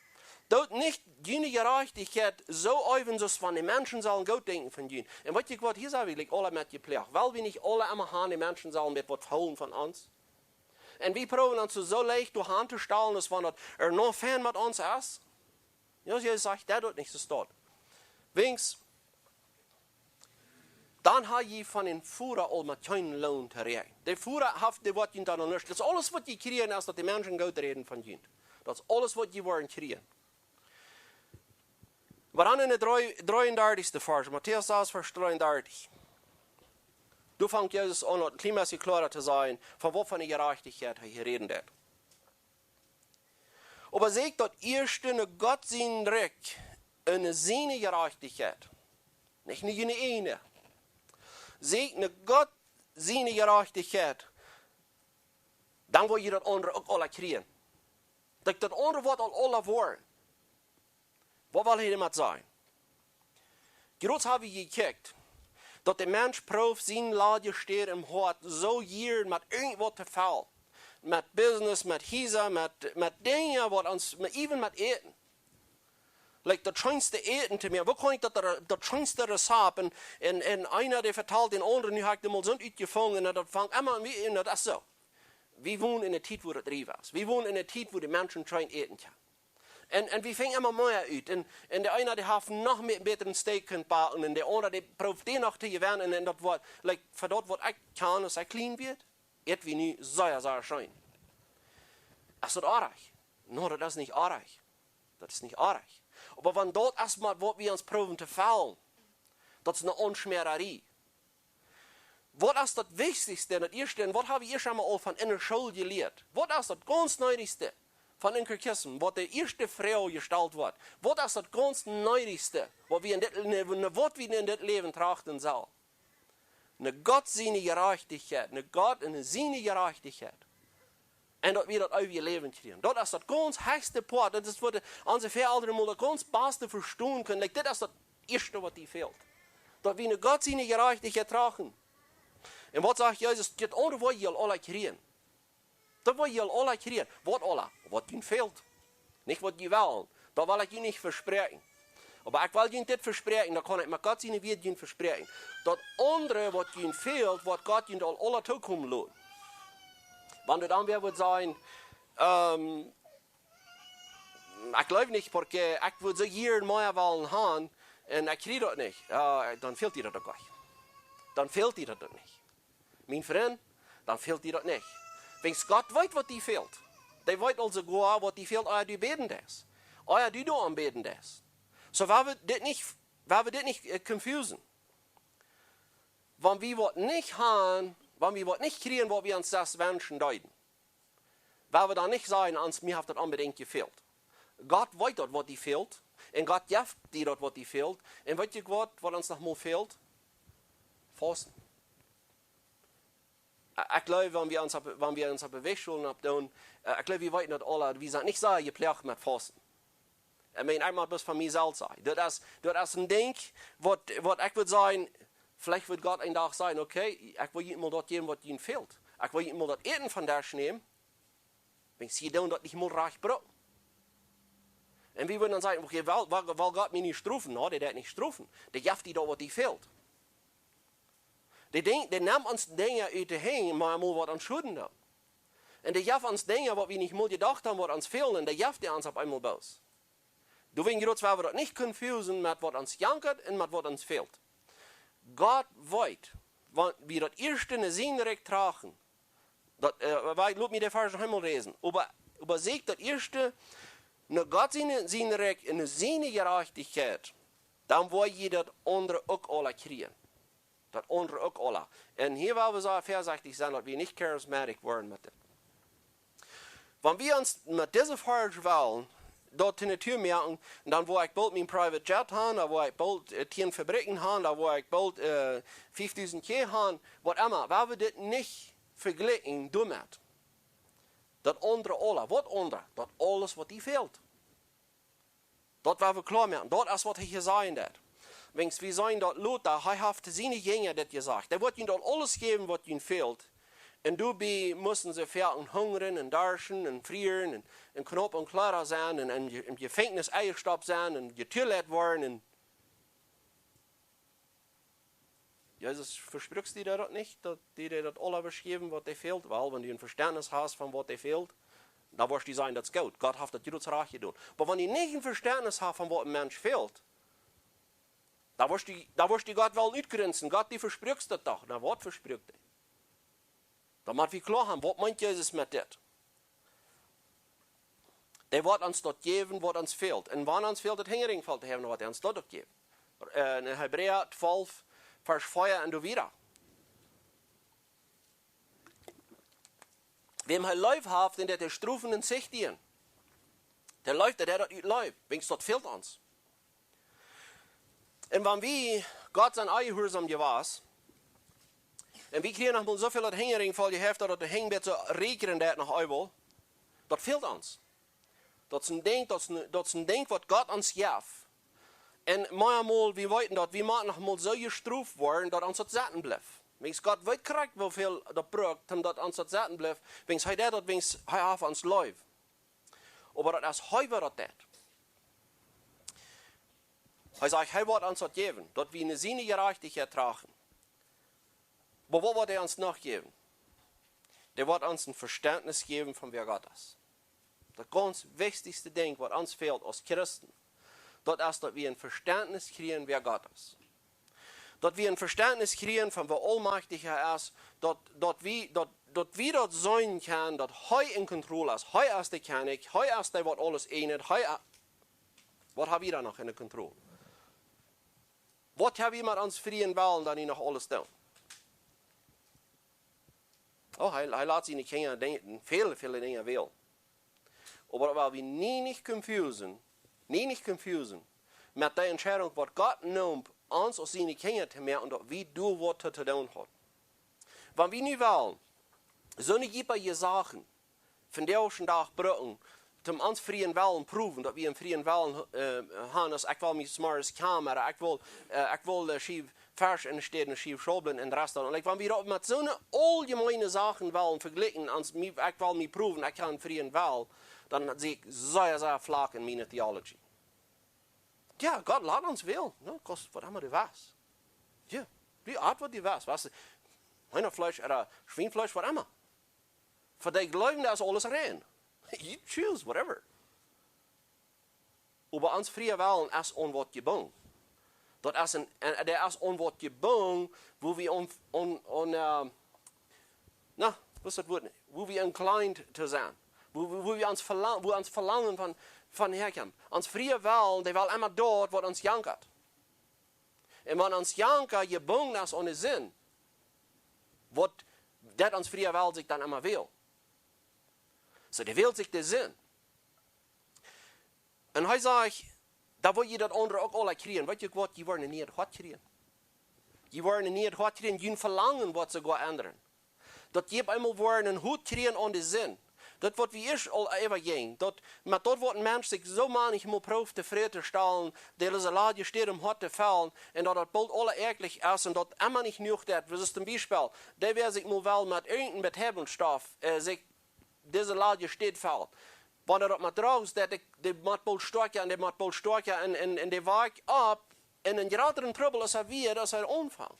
Tut nicht deine Gerechtigkeit so öffnen, dass von den Menschen sollen gut denken von dir. Und weißt du was, hier sagen wir alle mit gepflegt. Weil wir nicht alle immer haben, die Menschen sollen mit was holen von uns. Und wir probieren uns so leicht durch Hand zu stellen, dass wenn noch fern mit uns ist. Ja, Jesus sagt, das tut nicht, das dort. Wenigstens, dann habe ich von den Führer all mit keinen Lohn zu reden. Der Führer hat die Worte dann noch nicht. Das ist alles, was die kriegen, ist, dass die Menschen gut reden von ihnen. Das ist alles, was die wollen kriegen. Wir haben in der 33. Vers, Matthäus 6, Vers 33. Du fängt Jesus an, ein bisschen klarer zu sein, von wovon die Gerechtigkeit hier reden wird. Aber sagt, dass erste Gott sein Recht, eine seine Gerechtigkeit, nicht nur eine. Segne Gott seine Gerechtigkeit, dann will ihr das andere auch alle kriegen. Das andere wird alle wollen. Was will er damit sagen? Groß habe ich gekickt, dass der Mensch prof sein Lage steht im Hort, so hier mit irgendwas zu fallen. Mit Business, mit Hisa, mit Dingen, was uns, even mit Eten. Like das schönste Eten zu mir. Wo kann ich das schönste Rezept? Und einer, der verteilt den anderen, die hat mal so uitgefangen, und das fängt immer an, das ist so. Wir wohnen in einer Zeit, wo das drin ist. Wir wohnen in einer Zeit, wo die Menschen schön eten können. Und wir fangen immer mehr uit. Und der eine, der hat noch mehr besseren Steak backen, und der andere, der probiert den noch zu gewinnen, und das wird, like, für das, was ich kann, dass er clean wird, wird wie nie sehr, sehr schön. Ist das artig? No, das ist nicht artig. Das ist nicht artig. Aber wenn dort erstmal, was wir uns proben zu fallen, das ist eine Unschmiererie. Was ist das Wichtigste, das Erste, was habe ich schon mal von in der Schule gelehrt? Was ist das ganz Neueste von Inkerkissen, was der erste Frau gestellt wird? Was ist das ganz Neueste, was wir in das Leben trachten sollen? Eine Gott seine Gerechtigkeit, eine Gott und eine seine Gerechtigkeit. En dat we dat uit je leven krijgen. Dat is dat ganz höchste Part. Dat is wat onze verouderen moet dat ganz beste verstaan kunnen. Like, dit is dat eerste wat die fehlt. Dat we een Gott zijn gerechtigheid dragen. En wat zegt Jezus? Dit andere wil je alle krijgen. Dat wil je alle krijgen. Wat alle? Wat je fehlt. Niet wat je wil. Dat wil ik je niet verspreken. Maar ik wil je dit verspreken. Dan kan ik met Gott zijn weer je verspreken. Dat andere wat je fehlt, wat God je al alle toekomen laat. Wenn du dann wer wird sagen, ich glaube nicht, porque ich würde so hier mehr wollen haben und ich kriege das nicht. Dann fehlt dir das doch gleich. Dann fehlt dir das nicht. Mein Freund, dann fehlt dir das nicht. Wenn Gott weiß, was dir fehlt. Der weiß also gut, was dir fehlt, du beten das. Du anbeten das. So, weil wir das nicht confusen. Wenn wir was nicht haben, wenn wir was nicht kriegen, was wir uns das wünschen deuten. Weil wir dann nicht sagen, mir hat das unbedingt gefehlt. Gott weiß dort, was dir fehlt. Und Gott hilft dir dort, was dir fehlt. Und weißt du was uns noch mal fehlt? Fasten. Ich glaube, wenn wir uns auf Bewegung abtun, ich glaube, wir wissen das alle, wir sind nicht so gepflegt mit Fasten. Ich meine, ich muss das von mir selbst sagen. Das ist ein Ding, was ich würde sagen, vielleicht wird Gott einen Tag sagen, okay, ich will Ihnen mal das geben, was Ihnen fehlt. Ich will Ihnen mal das Eten von der nehmen, wenn Sie tun, das nicht mal reich brauchen. Und wir würden dann sagen, okay, weil Gott mich nicht strafen. No, der nicht strafen. Der gibt dir da, was dir fehlt. Der nimmt uns Dinge uit de heen, maar moet wat aan schulden dan. En der gibt uns Dinge, was wir nicht mal gedacht haben, was uns fehlen, und der gibt uns auf einmal aus. Du wenn gerade, weil wir das nicht confusen mit was uns jankert und mit was uns fehlt. Gott weiß, wenn wir das erste in sein Recht tragen, weil ich mir der Vers noch einmal lesen, aber sagt das erste, na Gott sein Recht in seine Gerechtigkeit, dann will jeder andere auch alle kriegen. Das andere auch alle. Und hier wollen wir so vorsichtig sein, dass wir nicht charismatic werden mit dem. Wenn wir uns mit diesem Vers wollen, dort in der Tür merken, dann wo ich bald mein Private Jet haben, da wo ich bald 10 Fabriken haben, da wo ich bald 5000 Kinder haben, was immer, weil wir das nicht vergleichen damit. Das andere alle, was andere? Das alles, was die fehlt. Das wollen wir klar machen, das ist, was ich hier sagen hat. Wenn wir sagen, dass Luther, er hat seine Jünger das gesagt, er wird ihnen dort alles geben, was ihnen fehlt. Und dabei müssen sie fertig hungern und darschen und frieren und knapp und klar sein und im Gefängnis eingestorben sein und getötet worden. Und Jesus versprichst dir das nicht, dass die dir das alles beschreiben, was dir fehlt? Weil, wenn du ein Verständnis hast von was dir fehlt, dann wirst du sagen, das ist gut. Gott hat das jetzt recht getan. Aber wenn du nicht ein Verständnis hast von was ein Mensch fehlt, da wirst du Gott wel uitgrenzen. Gott, die versprichst das doch. Na, was verspricht er? Da muss wir klar haben, was meint Jesus mit das? Der wird uns dort geben, was uns fehlt. Und wann uns fehlt, das Hingering fällt, der wird uns dort geben. In Hebräer 12, Vers 4 und wieder. Wem er Leib hat, den der Strufen in sich dienen. Der läuft, der das Leib. Wenigstens dort fehlt uns. Und wenn wir Gott sein eigen Gehorsam gewas, und wir kriegen noch mal so viel dat hingering van je heeft, dat de hingbed zo rekenen dat nog einmal, dat fehlt uns. Dat is een ding wat Gott uns geeft. En manchmal, wir weten dat, wir machen noch mal so gestruft worden, dat ons dat zaten blijft. Wens Gott weet correct hoeveel dat bruikt, om dat ons dat zaten blijft, wens hij dat, wens hij af ons leuf. Maar dat is hij wat dat. Hij sagt, hij wird uns das geben, dass wir eine seine Gerechtigkeit tragen. Aber was wird er uns noch geben? Der wird uns ein Verständnis geben, von wer Gott ist. Das ganz wichtigste Ding, was uns fehlt als Christen, das ist, dass wir ein Verständnis kriegen, wer Gott ist. Dass wir ein Verständnis kriegen, von wer allmächtig er ist, dass wir das sein können, dass er in Kontrolle ist. Er ist der König, er ist der, was alles ändert. Was haben wir da noch in der Kontrolle? Was haben wir mit uns freien Willen, dann noch alles tun? Oh, hij laat zijn Kinder denken, viele Dinge will. Aber weil wir nicht confusen mit der Entscheidung, was Gott nimmt, uns als seine Kinder zu machen, und wie du was zu tun hast. Wenn wir nicht wollen, so eine Gippe Sachen von der ersten Tag brauchen, zum uns freien Willen proeven, dat we een freien Willen haben, als ik wil mij s'morgens kamer, ik wil schief vers in de steden, schief schobelen en de rest dan. Wenn wir mit so eine allgemeine Sachen wollen vergleichen, als ik wil mij proeven, ik kan freien Willen, dann sehe ich sehr flach in meine Theologie. Ja, Gott laat uns will, ne? Kost wat immer du was. Ja, die Art wat du was, Hühnerfleisch oder Schweinfleisch, was immer. Für die glauben, das ist alles rein. You choose, whatever. über uns früher Wellen ist on wat gebogen. Dat is der ist on wat gebogen, wo wir was das Wort? Wo wir inclined zu sein. Wo wir uns verlangen von herkommen. Uns früher Wellen, die will immer dort, wo uns jankert. Und wenn uns jankert gebogen ist ohne Sinn, was das uns früher Welt sich dann immer will. So, der will sich der Sinn. Und hij sagt, da wil je dat andere ook alle kriegen. Weet je wat, je worden niet wat kriegen. Je worden niet wat kriegen, je verlangen wat ze gaan ändern. Dat je eenmaal worden een goed kriegen aan de zin. Dat wat we eerst al even ging. Maar dat wordt een mens zich zo manchmal proeft tevreden te stellen, dat ze laat je steeds om hart te vallen, en dat het bald alle eigenlijk is, en dat immer niet genoeg dat. Dat is een Beispiel. Die wil zich nu wel met irgendein Betäubungsstoff zich deze laat je steeds vallen. Wanneer dat maar draagt, dat die moet bald sterker en die moet bald sterker en die waakt op, en een grotere trouble is er weer, dat is een onval.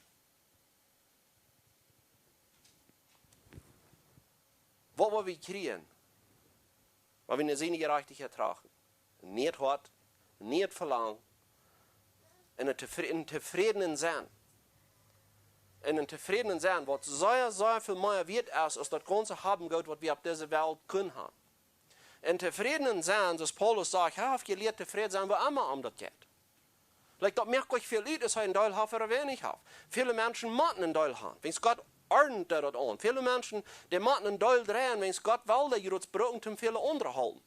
Wat wil we krijgen? Waar we een zinnige gerechtigheid dragen. Niet hart, niet verlangen. En een tevreden zijn. En een tevreden zijn, wat zeer veel meer waard is, als dat ganze haben gaat wat we op deze wereld kunnen hebben. En tevreden zijn, zoals Paulus zegt, hij heeft geleerd tevreden zijn, we allemaal om dat gaat. Dat merkt euch veel uit, als hij een deel heeft of weinig heeft. Viele mensen moeten een deel hebben. Wenn Gott ordnet dat aan. Viele mensen die moeten een deel draaien, wenn Gott wil dat je het gebruikt om veel onderhouden.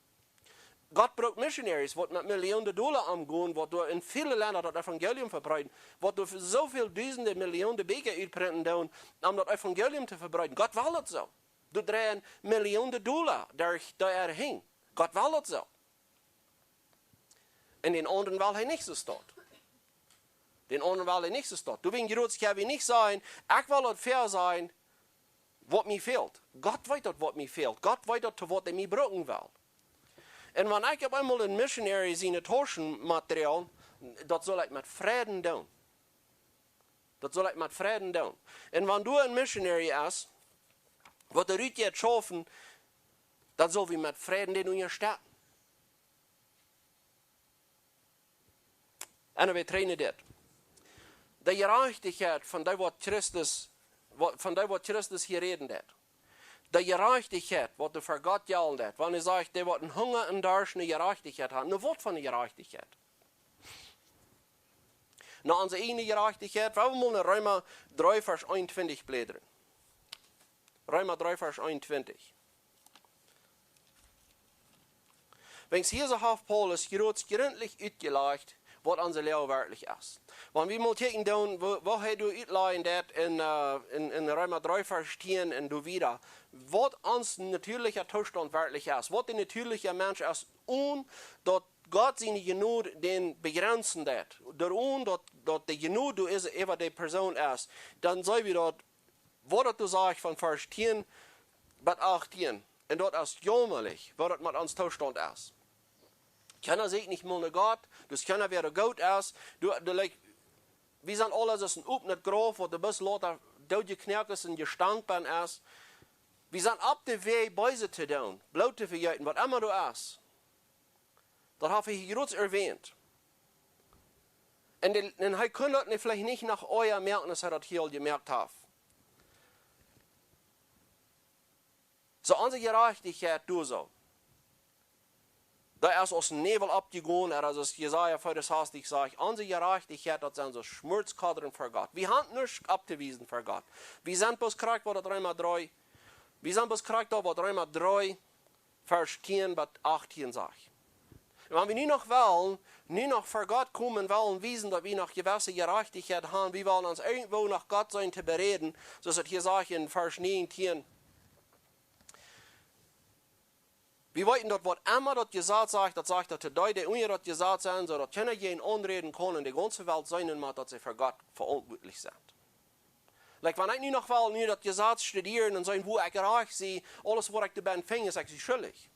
Gott braucht Missionaries, die mit Millionen Dollar umgehen, die durch in viele Länder das Evangelium verbreiten, die durch so viele Dutzende Millionen Bücher uitprinten doen, um das Evangelium zu verbreiten. Gott will das so. Du drehen Millionen Dollar dahin. Gott will das so. Und den anderen will er nicht so stehen. Den anderen will er nicht so stehen. Du willst Jerusalem kann nicht sein, ich will das fair sein, was mir fehlt. Gott weiß das, was mir fehlt. Gott weiß das, was er mir brauchen will. En wanneer ik eenmaal een missionary zie het hoorsenmateriaal, dat zal ik met vrede doen. Dat zal ik met vrede doen. En wanneer du een missionary is, wat er uit gaat schaffen, dat zal we met vrede doen in je stad. En we trainen dit. De gerechtigheid van dat wat Christus hier reden heeft. De gerechtigheid, wat de voor God geldt, wanneer hij zegt, die wat een honger en dorst een gerechtigheid hebben. Nou, wat van de gerechtigheid? Nou, onze ene gerechtigheid, we moeten naar Römer 3, vers 21 bladeren. Römer 3, vers 21. Wenn hier so heeft Paulus groot gründlich uitgelegd, wat onze leer werkelijk is. Want we moeten kijken doen, wat hij doet uitleggen dat in Römer 3 vers 10 en doe wieder. Wat ons natuurlijke toestand werkelijk is. Wat de natuurlijke mens is. En dat God zijn genoeg den begrenzen dat. Door dat de genoeg doet is even de persoon is. Dan zijn we dat, wat du zegt van vers 10 tot 18. En dat is jammerlijk, wat het met ons toestand is. Keiner sieht nicht mal nach Gott, dus keiner wer der Gott ist. Wir sind alle so ein Upnet Graf, wo der bis lauter doodgeknackt ist und gestankt ist. Wir sind auf dem Weg, Beise zu tun, Blut zu verjäten, was immer du ist. Das habe ich groß erwähnt. Und er kann das vielleicht nicht nach euer merken, dass er das hier gemerkt hat. So unsere Gerechtigkeit, du so. Da ist aus dem Nebel abgegangen, also Jesaja 65 sagt, unsere Gerechtigkeit, das sind so Schmutzkadern für Gott. Wir haben nichts abgewiesen für Gott. Wir sind bloß gekriegt, was 3x3, wir sind bloß gekriegt, was 3x3, Vers 10 bis 18 sagt. Und wenn wir nie noch wollen, nie noch für Gott kommen wollen, wissen, dass wir noch gewisse Gerechtigkeit haben, wir wollen uns irgendwo nach Gott sein zu bereden, so ist es hier sagt in Vers 19, wir wollten dort, was immer das gesagt sagt, das sagt, dass die Leute ohne das gesagt sind, so dass keiner jeden anreden kann in der ganzen Welt sein, dass sie für Gott verantwortlich sind. Wenn ich nicht noch will, nur das gesagt studieren und sagen, wo ich gerecht sehe, alles, was ich dabei empfange, ist ich schuldig.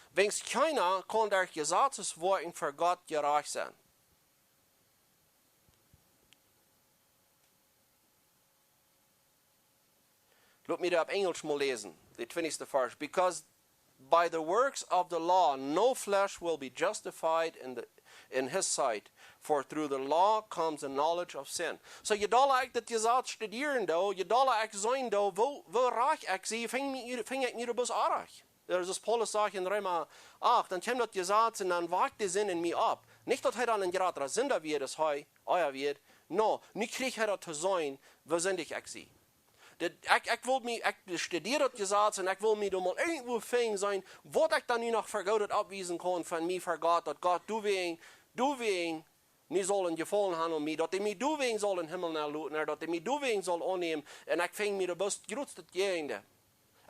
Wenn es keiner kann der Gesetzesworten für Gott gerecht sein. Lass mich da auf Englisch mal lesen, der 20. Vers. Because by the works of the law, no flesh will be justified in his sight. For through the law comes the knowledge of sin. So je dalle ik dat je zat studeren do, je dalle ik zijn do, wo raak ik zie, ving ik niet op ons aardig. Dat is Paulus zegt in Römer 8, dan komt dat je zat en dan waakt de zin in mij op. Niet dat hij dan een grader zinder wird, als hij euer wird. No, nu krijg hij dat te zijn, wo zindig ik zie. Ik studeer dat je zat en ik wil me dan mal irgendwo fijn zijn, wat ik dan nu nog voor God afwijzen kan van mij voor God, dat God du wegen, niet zullen gevallen hebben om mij, dat hij mij du wegen zal in hemel naar loten, dat hij mij du wegen zal aannemen, en ik ving me de best grootste gehende.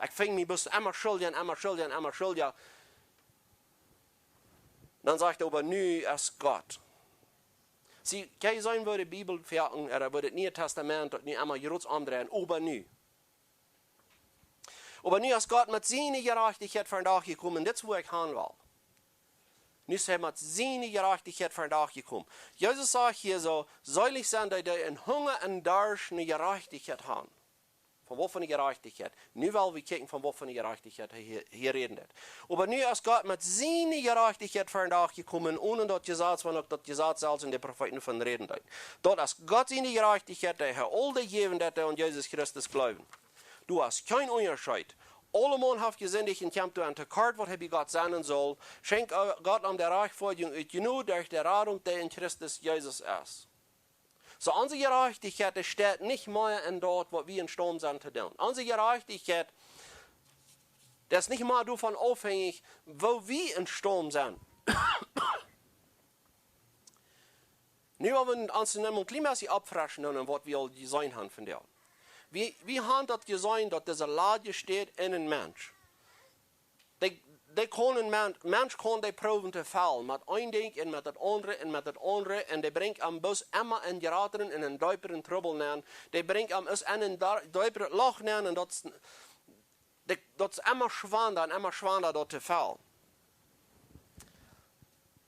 Ik ving me best immer schuldig. Dan zegt hij, aber nu is God. Zie, kan je zijn waar de Bibel verken, er wordt het Nieuwe Testament, dat nu immer groot omdraaien, aber nu. Aber nu is God met zijn gerechtigheid vandaag gekomen, dit is waar ik gaan wil. Nu is hij met zijn gerechtigheid vandaag gekomen. Jezus zegt hier zo, zuilig zijn dat hij een honger en dorst naar gerechtigheid hebben. Van wat van de gerechtigheid? Nu wel we kijken van wat van de gerechtigheid hier reden dit. Maar nu is God met zijn gerechtigheid vandaag gekomen, ohne dat je zegt, want dat je zegt zelfs in de profeten van reden dit. Dat is God zijn gerechtigheid, dat hij al die geven dat hij aan Jezus Christus geloven. Du hast kein Unterscheid. Allemaal heeft gezindig en komt aan tekort wat hij God zenden zal. Schenk God om de rechtvaardiging uit genoeg durch de Radung, die in Christus Jezus is. So onze gerechtigheid steht nicht mehr in dort, was wir in Sturm sind zu tun. Onze gerechtigheid, das ist nicht mal davon abhängig, wo wir in Sturm sind. Nu wollen wir uns nämlich klimamäßig abfrischen und was wir gesehen haben von der. Wir haben das gesehen, dass diese Lage steht in einem Mensch. Mensch kann die proeven te vallen, met een ding en met het andere, en die brengt hem bus immer in geraten in een duiperen trouble neer. Die brengt hem eens in een duiperen lach neer, en dat is immer schwander dat te vallen.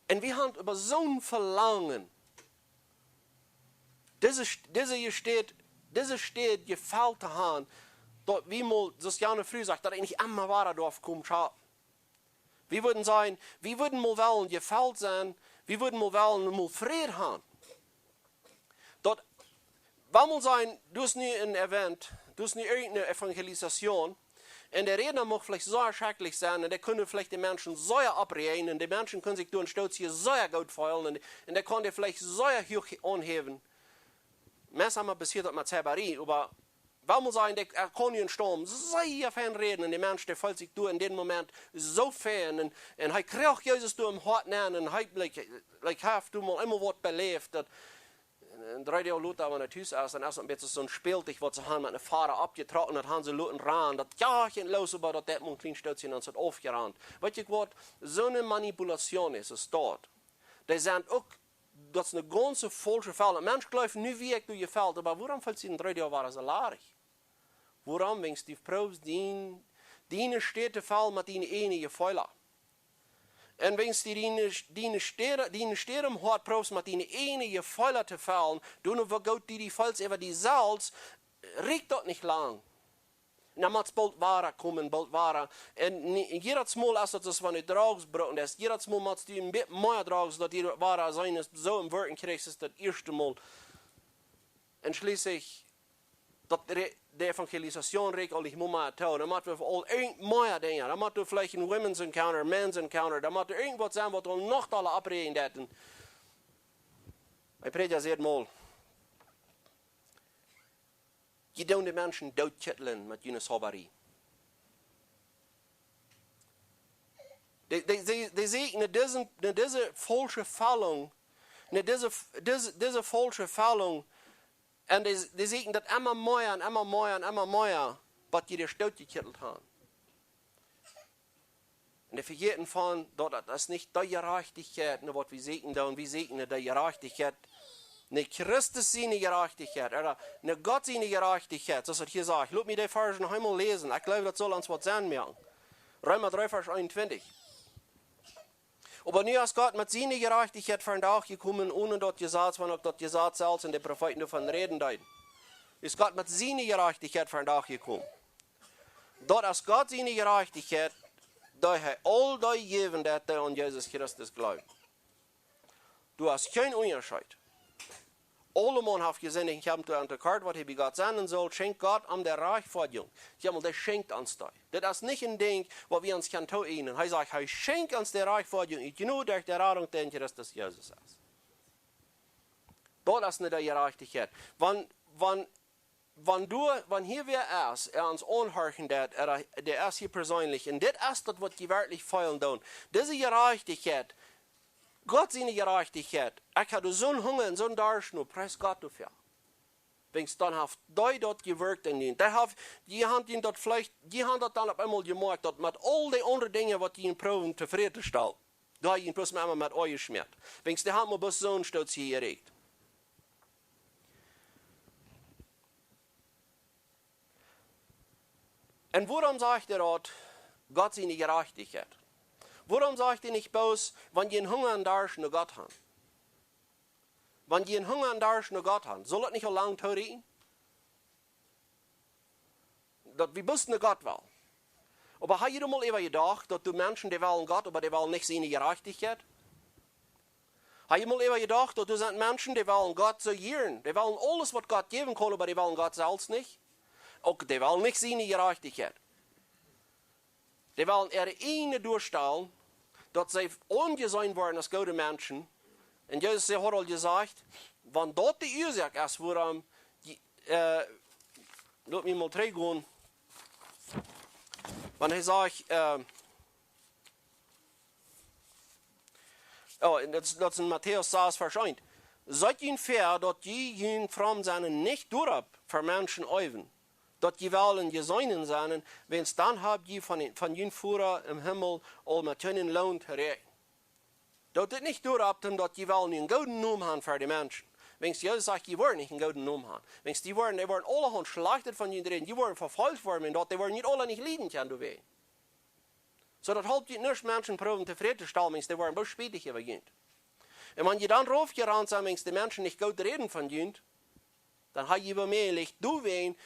En we hebben über zo'n verlangen. Deze steht gefällt te gaan, dat wie mal, zoals Janne früh sagt, dat eigentlich immer wahrer drauf kommt. Wir würden sagen, wir würden mal wollen gefällt sein, wir würden mal wollen mal Frieden haben. Dort, wenn man sagen, du hast nie ein Event, du hast nie irgendeine Evangelisation, und der Redner mag vielleicht so schrecklich sein, und der können vielleicht die Menschen so abreden, und die Menschen können sich durch den Stolz hier so gut fühlen, und der kann dir vielleicht so hoch anheben. Meist haben wir bis hier das mit Zerberie, aber wenn man sagen, der kann nicht Sturm sehr fern reden, und der Mensch, der fällt sich durch in dem Moment so fern, und er kriegt Jesus durch im Hart nehmen, und er hat du mal immer was belebt, dass 3 Jahre Luther, wenn er Hus ist, dann ist ein bisschen so ein Spieltisch, was sie haben mit einem Vater abgetrocknet, und haben sie Luther ran, das Jahrchen los, aber das man klein Stötzchen und so aufgerannt. Weißt du was, so eine Manipulation ist es dort. Die sind auch, dat is een ganze falsche Fall. Een mens gelooft nu wie ik doe je veld, maar waarom valt ze in 3 jaar waren ze larig? Waarom wens die proefs die steht te val met die ene feuer? En wens die steht im hart proefs met die ene feuer te vallen, doen we goed die vals over die zelfs, riecht dat niet lang. En dan moet bald ware komen, bald ware. En jedes Mal ist das, wenn du Drogs brauchen, jedes Mal musst du ein bisschen mehr Drogs, dass die ware sein, so im Wirken kriegst, ist das erste Mal. Und schließlich, die Evangelisation regt all ich mal tun. Da muss wir all irgend mehr Dinge, da muss du vielleicht ein Women's Encounter, Men's Encounter, da muss du irgendwas sein, was du noch alle abreden hätten. Ich predige das mal. Je doen de mensen doodkittelen met je soberie. Die zeggen naar deze falsche Fallung, naar deze falsche Fallung, en die zeggen dat immer meer, wat je er doodgekitteld haben. Und die vergeten von, dat is niet de gerechtigheid, wat we zeggen dan, we zeggen de gerechtigheid. Ne Christus seine Gerechtigkeit, oder ne Gott seine Gerechtigkeit, das hat hier gesagt. Lass mich die Verse noch einmal lesen. Ich glaube, das soll uns was sein merken. Römer 3, Vers 21. Aber nu ist Gott mit seiner Gerechtigkeit von da gekommen, ohne dort gesagt, wenn auch dort gesagt selbst in den Propheten davon reden deuten. Ist Gott mit seiner Gerechtigkeit von da gekommen. Dort ist Gott seine Gerechtigkeit, dat hij al die geven dat hij aan Jesus Christus glaubt. Du hast kein Unterschied. Alle man hat gesehen, ich habe an der Karte, was ich Gott senden soll, schenkt Gott an der Reichforderung. Ich habe das schenkt uns da. Das ist nicht ein Ding, was wir uns kann tun. Er sagt, er schenkt uns der Reichforderung, nur durch die Radung, den Christus Jesus ist. Das ist nicht die Gerechtigkeit. Wenn hier wir erst, uns anhören, der ist hier persönlich, und das ist das, was die wirklich feilen tun. Diese Gerechtigkeit, Gott seine Gerechtigkeit, ich hatte so einen Hunger und so einen Durst, nur preis Gott dafür. Wenn es dann hat die dort gewirkt in ihnen, die haben dort vielleicht, die haben das dann auf einmal gemacht, dass mit all den anderen Dingen, was die ihnen proben, zufriedenstellen. Da haben die bloß einmal mit euch geschmiert. Wenn es die haben wir bis so einen Stutz hier geregt. Und warum sagt er dort, Gott seine Gerechtigkeit? Warum sagt er nicht bloß, wenn die einen Hunger und Durst nach Gott haben? Wenn die einen Hunger und Durst nach Gott haben, soll das nicht so lange reden? Dass wir bloß nach Gott wollen. Aber hast du mal immer gedacht, dass du Menschen, die wollen Gott, aber die wollen nicht seine Gerechtigkeit? Hast du mal immer gedacht, dass du sind Menschen, die wollen Gott so ehren? Die wollen alles, was Gott geben kann, aber die wollen Gott selbst nicht? Auch die wollen nicht seine Gerechtigkeit. Die wollen ihre eigene durchstellen, dass sie ungesehen werden als gute Menschen. Und Jesus hat auch gesagt, wenn dort die Ursache ist, warum, lass mich mal zurückgehen, wenn er sagt, das ist in Matthäus 6 verschient, seid ihr fair, dass die from seinen nicht durch für Menschen äuven. Dat je wel een gezoinen zijn, wens dan heb je van je Führer im Himmel al met hun loon te rekenen. Dat het niet doorhabt, dat je wel een gouden noem hebben voor die mensen. Wens je zegt, je wordt niet een gouden noem hebben. Wens die worden alle ontslachterd van je erin, die worden vervolgd worden, dat die worden niet alle niet lieden kunnen doen. Zo dat helpt je niet mensen proben tevreden te stellen, wens die worden best spijtig gewend. En wanneer je dan raufgerannt zijn, wens die mensen niet goed reden van je, dan heb je wel meer du ween,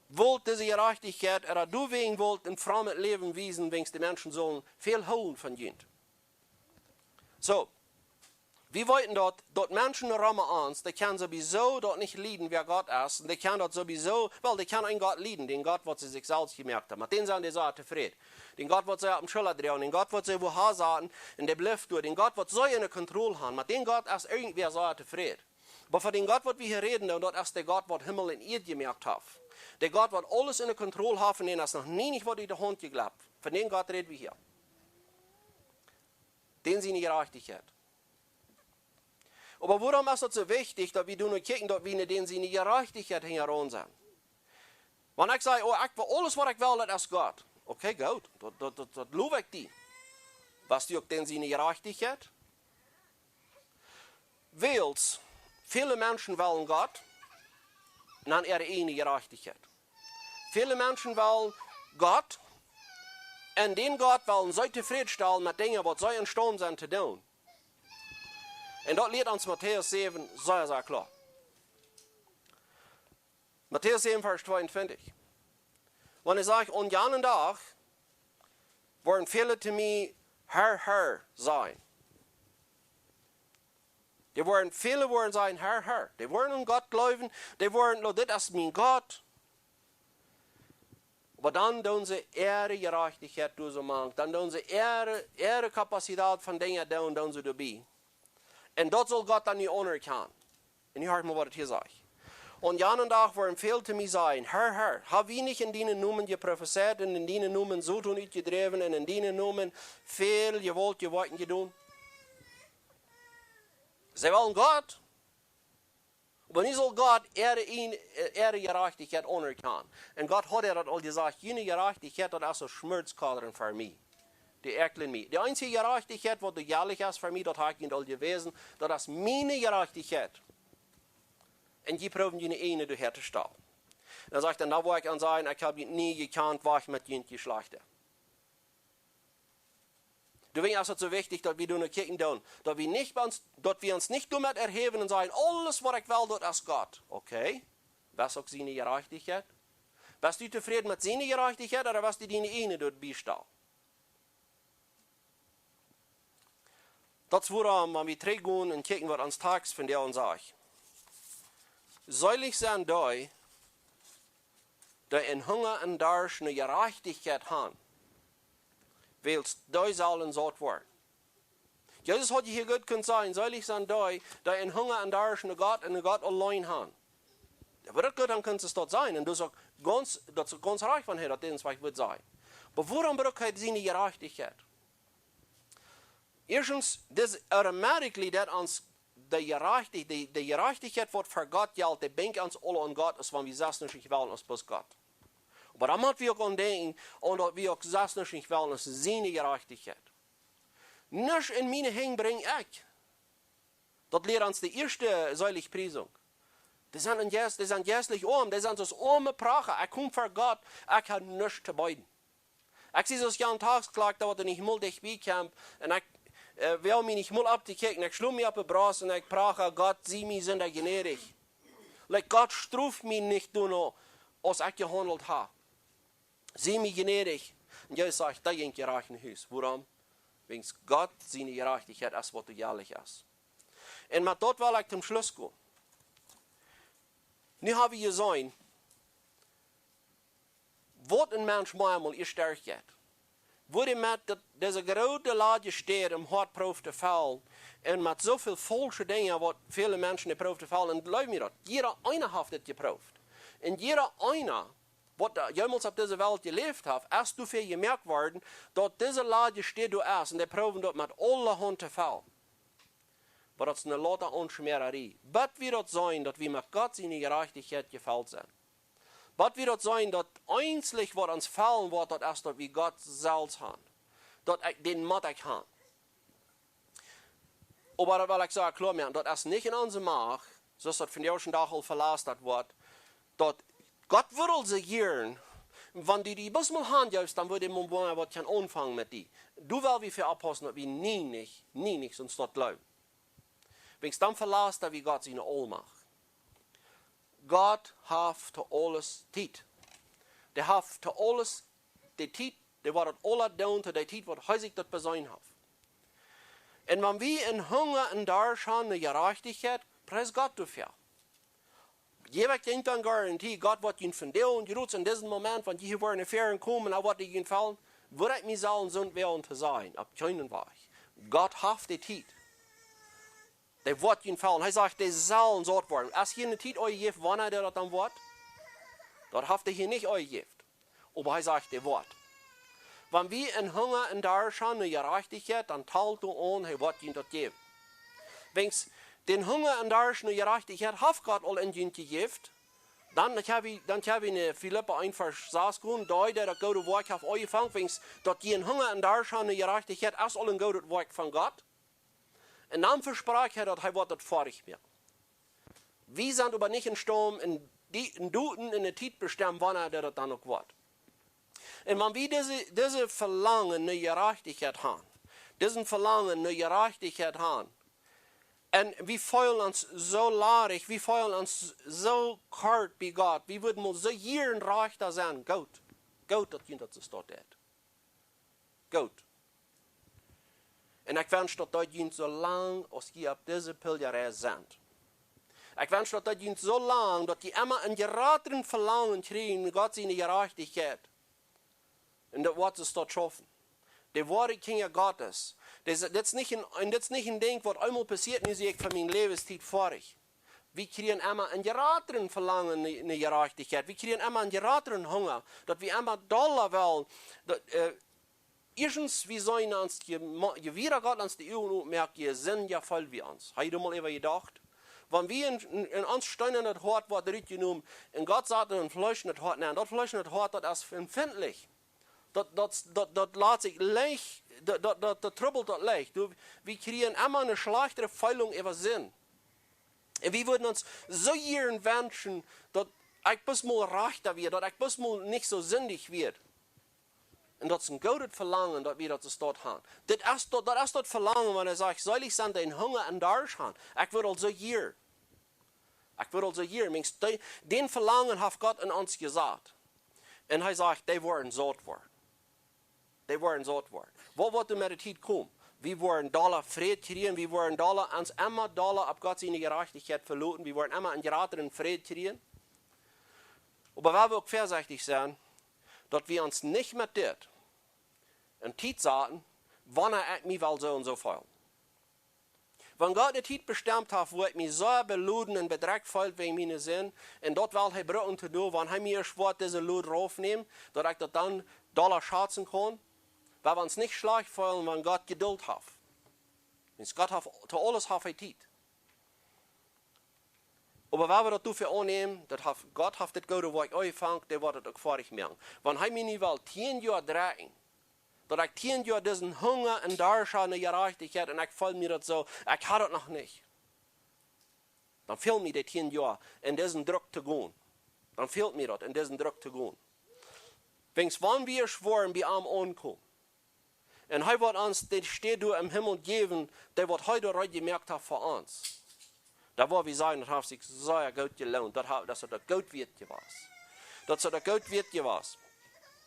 wollt diese Gerechtigkeit, du wegen wollt ein frommes Leben wiesen, wenn die Menschen sollen viel holen von ihnen. So, wir wollten dort Menschen rum uns, die können sowieso dort nicht lieben, wer Gott ist, und die können dort sowieso, weil die können einen Gott lieben, den Gott, was sie sich selbst gemerkt haben. Mit denen sind die so zufrieden. Den Gott, was sie auf dem Schulter drehen, den Gott, was sie woher sagen, in der Bliff durch, den Gott, was sie in der Kontrolle haben. Mit dem Gott ist irgendwer so zufrieden. Aber für den Gott, was wir hier reden, dort ist der Gott, was Himmel in Erde gemerkt hat. Der Gott, der alles in der Kontrolle hat, von dem das noch nie nicht in der Hand geglaubt. Von dem Gott reden wir hier. Den seine Gerechtigkeit. Aber warum ist es so wichtig, dass wir nur gucken, dass wir den seine Gerechtigkeit heran sind? Wenn ich sage, ich will alles, was ich will, das ist Gott. Okay, gut, das lobe ich dir. Was du auch denn seine Gerechtigkeit? Weil viele Menschen wollen Gott, und dann ihre eigene Gerechtigkeit. Viele Menschen wollen Gott, und den Gott wollen sie zufriedenstellen mit Dingen, was sie entstanden sind zu tun. Und dort lehrt uns Matthäus 7 sehr, sehr klar. Matthäus 7, Vers 22. Wenn ich sage, und jeden Tag werden viele zu mir Herr sein. Viele werden sagen, Herr. Die wollen an Gott glauben, die wollen, das ist mein Gott. Aber dann tun sie ihre Gerechtigkeit durchzumachen. Dann tun sie ihre Kapazität von Dingen tun sie dabei. Und das soll Gott dann nicht anerkennen. Und ich höre mal, was ich hier sage. Und jeden Tag werden viele zu mir sagen, Herr, habe ich nicht in deinen Namen geprophezeit, und in deinen Namen so tun nicht gedreven, und in deinen Namen viel gewollt, gewollten getan? Sie wollen Gott. Aber nicht soll Gott ihre Gerechtigkeit anerkennen. Und Gott hat das all gesagt, jene Gerechtigkeit, das ist ein Schmerzkadern für mich. Die erklären mich. Die einzige Gerechtigkeit, die jährlich ist für mich, das habe ich ihnen all gewesen, das ist meine Gerechtigkeit. Und die proben jene eine durchherzustellen. Dann sagt er, da wo ich an sagen, ich habe nie gekannt, was ich mit jenen Geschlechter. Deswegen ist es so wichtig, dass wir nur kicken tun, dass wir uns nicht damit erheben und sagen, alles, was ich will, das ist Gott. Okay, was ist auch seine Gerechtigkeit? Bist du zufrieden mit seiner Gerechtigkeit oder was du deine eine dort beistellen? Dat is waarom, wenn wir teruggaan en kijken wat ons tekst van der ons zegt. Selig zijn die in Hunger en Dorst naar gerechtigheid gaan. Weil's die zullen zout worden. Jezus had je hier goed kunnen zeggen, selig zijn die in Hunger en Dorst naar God en naar God alleen gaan. Dat wordt goed, dan kan ze dat zijn. En dat is ook ganz reich van hij dat dit wat wil zijn. Maar waarom braucht hij zijn gerechtigheid? Eerstens, this automatically dat ons de gerechtigheid wordt voor God geldt, die denkt ons alle aan God, als we zelfs niet willen als bus God. Maar dan moeten we ook aan denken, omdat we ook zelfs niet willen als zijn gerechtigheid. Niets in mijn heen breng ik. Dat leert ons de eerste Seligpreisung. Die zijn geestlich arm, die zijn zoals arme prachen. Ik kom voor God, ik heb niets te bieden. Ik zie zoals Jan Tagsklaag, dat we niet heel dichtbij komen, en ik wil me niet mal op te kijken. Ik sloeg me op de bras en ik praat, God, zie mij zonder gnädig. Like God straft mij niet doen als ik gehandeld heb. Zie mij gnädig. En jij zegt, dat is een gerecht huis. Waarom? Wens God zijn gerechtigheid is wat jährlich is. En met dat wil ik zum Schluss gaan. Nu hebben we gezien, wat een mens manchmal is sterkheid. Wo die met deze grote ladje steht om hart proef te vallen. En met zoveel falsche dingen wat viele mensen in proef te vallen. En geloof me dat, jeder einer heeft dit geproefd. En jeder einer, wat jemals op deze wereld geleefd heeft, is toen veel gemerkt worden, dat deze ladje steht door is. En die proeven dat met alle hand te vallen. Maar dat is een later onschmererie. Wat wil dat zijn, dat we met God zijn gerechtigheid geveld zijn? Wat wil dat zijn, dat einzig wat ons vallen wordt, dat is dat we God zelfs hebben. Dat den moet ik hebben. Maar dat wil ik zeggen, klar maken, dat is niet in onze macht, zoals dat van de eerste dag al verlaat wordt, dat God wil ze geren, wanneer die best mal hand juist, dan wil je maar wat gaan aanvangen met die. Du wil we voor oppassen, dat we niet sonst dat leiden. Wens dan verlaat dat we God zijn almacht. God heeft te alles tijd. Die heeft te alles de tijd, die wordt het alle doen te de tijd wat hij zich dat bezien heeft. En wanneer we in Hunger en Dorst haben, de gerechtigheid, prijs God dafür. Je weet niet een garantie, God wordt je verdeeld, je doet in diesem Moment, want je wordt in Ferien komen, en wat je vallen, wordt het mij zelf zo werden te zijn, op keinen weg. God heeft de tijd. Die wordt je vallen. Hij zegt, die zullen zo worden. Als je een tijd ooit geeft, wanneer dat dan wordt, dat heeft hij hier niet ooit gegeven. Maar hij zegt, die wordt. Wanneer we in Hunger en Dorst haben, de gerechtigheid, dan talt hij aan, hij wordt je dat geven. Wens, den Hunger en Dorst en de gerechtigheid heeft God al in je gegeven. Dan heb je in Philippa 1 vers 6 gewoon, dat goede woord heeft aangevangen. Wens, dat je in Hunger en Dorst haben, de gerechtigheid, is al een goede woord van God. En dan versprach hij dat hij wordt het vorig meer. We zijn aber niet in stom en doeten in de tijd bestemmen wanneer dat dan ook wordt. En wanneer we deze verlangen naar gerechtigheid hebben, deze verlangen naar gerechtigheid hebben, en we voelen ons zo larig, we voelen ons zo kort bij God, we willen ons zo hier en rechter zijn, goed dat je dat zo staat heeft. Goed. En ik wens dat je zo lang als je op deze pilgerreis bent. Ik wens dat je zo lang dat je immer een gerateren verlangen krijgt, God zijn gerechtigheid. En dat wordt ze tot schaffen. De ware Kinder Gottes. Dat is niet een ding wat eenmaal passiert, nu zie ik van mijn levenstijd vorig. We krijgen immer een gerateren verlangen naar gerechtigheid. We krijgen immer een gerateren hunger. Dat we immer dollar willen. Eerstens, we zijn ons, je wieder Gott ans die Uhr merkt, je sind ja voll wie uns. Hast du mal über gedacht? Wenn wir in uns stehen, das Hort wird richtig und Gott sagt, ein Fleisch nicht Hort, nein, das Fleisch nicht Hort, das ist empfindlich. Das lässt sich leicht, das trubbelt das leicht. Wir kriegen immer eine schlechtere Feilung über Sinn. Und wir würden uns so hier wünschen, dass ich bis mal rechter wird, dass ich bis mal nicht so sündig wird. En dat is een groot verlangen dat we dat de stad gaan. Dat is dat verlangen wanneer zegt, selig zijn die in Hunger en Dorst gaan. Ik wil al zo hier. Ik wil al zo hier. Den verlangen heeft God in ons gezegd. En hij zegt, die worden zout worden. Die worden zout worden. Wat wordt er met de tijd komen? Wir wollen Dollar Frieden kriegen, wir wollen uns immer Dollar ab Gott seine Gerechtigkeit verloten, wir wollen immer einen geratenen Frieden kriegen. Aber weil wir auch vorsichtig sein, dass wir uns nicht mit das in Zeit sagen, wann ich mich will so und so fühlen. Wenn Gott eine Zeit bestimmt hat, wo ich mich so beluden und bedreckt fühle wegen meiner Sinn, und dort will er brücken zu tun, wenn er mir schwört, diese Lud raufnehmen, dass ich das dann Dollar schätzen kann, weil wir uns nicht schlecht fühlen, wenn Gott Geduld hat. Wenn Gott hat, zu alles hat er Zeit. Aber wenn wir das dafür annehmen, dass Gott hat das Gute, was ich anfange, der wird das auch fertig machen. Wenn er mir nicht will, 10 Jahre drehen, dass ich 10 Jahre diesen Hunger und Durst habe, eine Gerechtigkeit, und ich fühle mir das so, ich habe das noch nicht. Dann fehlt mir die 10 Jahre, in diesen Druck zu gehen. Dann fehlt mir das, in diesen Druck zu gehen. Wenn wir schwören, wir am ankommen, und er wird uns den Steht im Himmel geben, der wird heute gemerkt hat für uns. Da wo wir sagen, das hat sich sehr gut gelohnt, dass er das gut wird gewesen. Dass er das gut wird gewesen.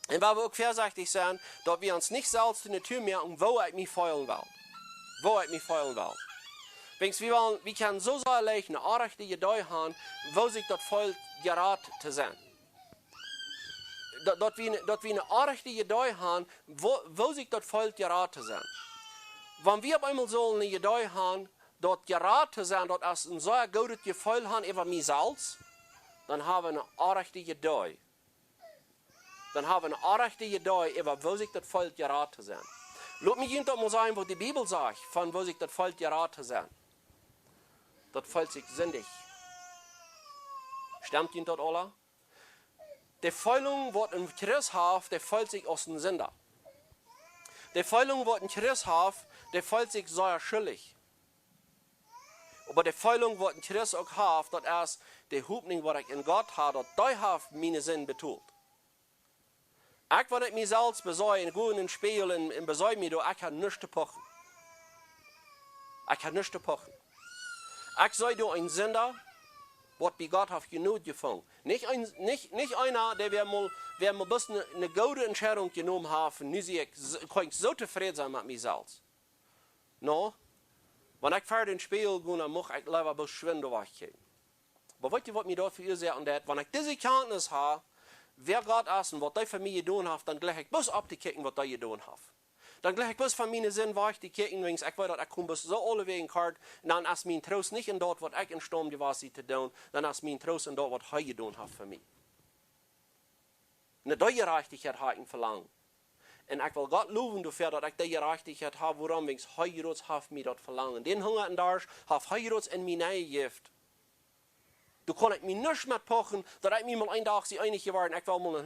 Und weil wir auch vorsichtig sind, dass wir uns nicht selbst in die Tür merken, wo ich mich feilen will. Wo ich mich feilen will. Wir können so sehr leicht eine richtige Idee haben, wo sich das Volk gerät zu sein. Dass wir eine richtige Idee haben, wo sich das Volk gerät zu sein. Wenn wir auf einmal so eine Idee haben, dort gerät zu sein, dass es ein so gutes Gefühl haben über mich selbst, dann haben wir eine richtige Idee. Dann haben wir eine richtige Idee, über wo sich das Volk gerät zu sein. Lass mich Ihnen mal sagen, was die Bibel sagt, von wo sich das Volk gerät zu sein. Das Volk sich sündig. Stimmt Ihnen das alle? Die Feulung, die in Christus hat, der folgt sich aus dem Sünder. Die Feulung, die in Christus hat, der folgt sich sehr schuldig. Aber die Feulung, die in Christus auch hat, das ist die Hoffnung, die ich in Gott habe, dass die hat meine Sinn betont. Ich will nicht mich selbst besäuern, gehen in den Spiegel und besäuern mich, ich kann nichts pochen. Ich kann nichts pochen. Ich sei du ein Sünder, was bei Gott hat genug gefangen. Nicht einer, der wir mal ein bisschen eine gute Entscheidung genommen haben, nun kann ich so zufrieden sein mit mir selbst. No, wenn ich vor den Spiegel gehe, dann muss ich lieber ein bisschen schwinden weggehen. Aber weißt du, was mir da für ihr sagt, wenn ich diese Kenntnis habe, wer Gott ist und was die für mich getan hat, dann gleich ich bloß abzukicken, was die getan hat. Dann gleich ich bloß von meinen Sinn weich die kicken, wenn ich weiß, dass ich komme bis so alle Wegen kart, dann ist mein Trost nicht in dort, was ich in Sturm gewesen zu tun, dann ist mein Trost in dort, was er getan hat für mich. Eine neue Gerechtigkeit habe ich verlangt. Und ich will Gott loben dafür, dass ich die Gerechtigkeit habe, woran ich Heirats hat mir das verlangen. Den Hunger und Durst hat Heirats in mir gegeben. Du kannst mich nicht mehr pochen, dass ich mir mal einen Tag sie einig geworden, ich will mal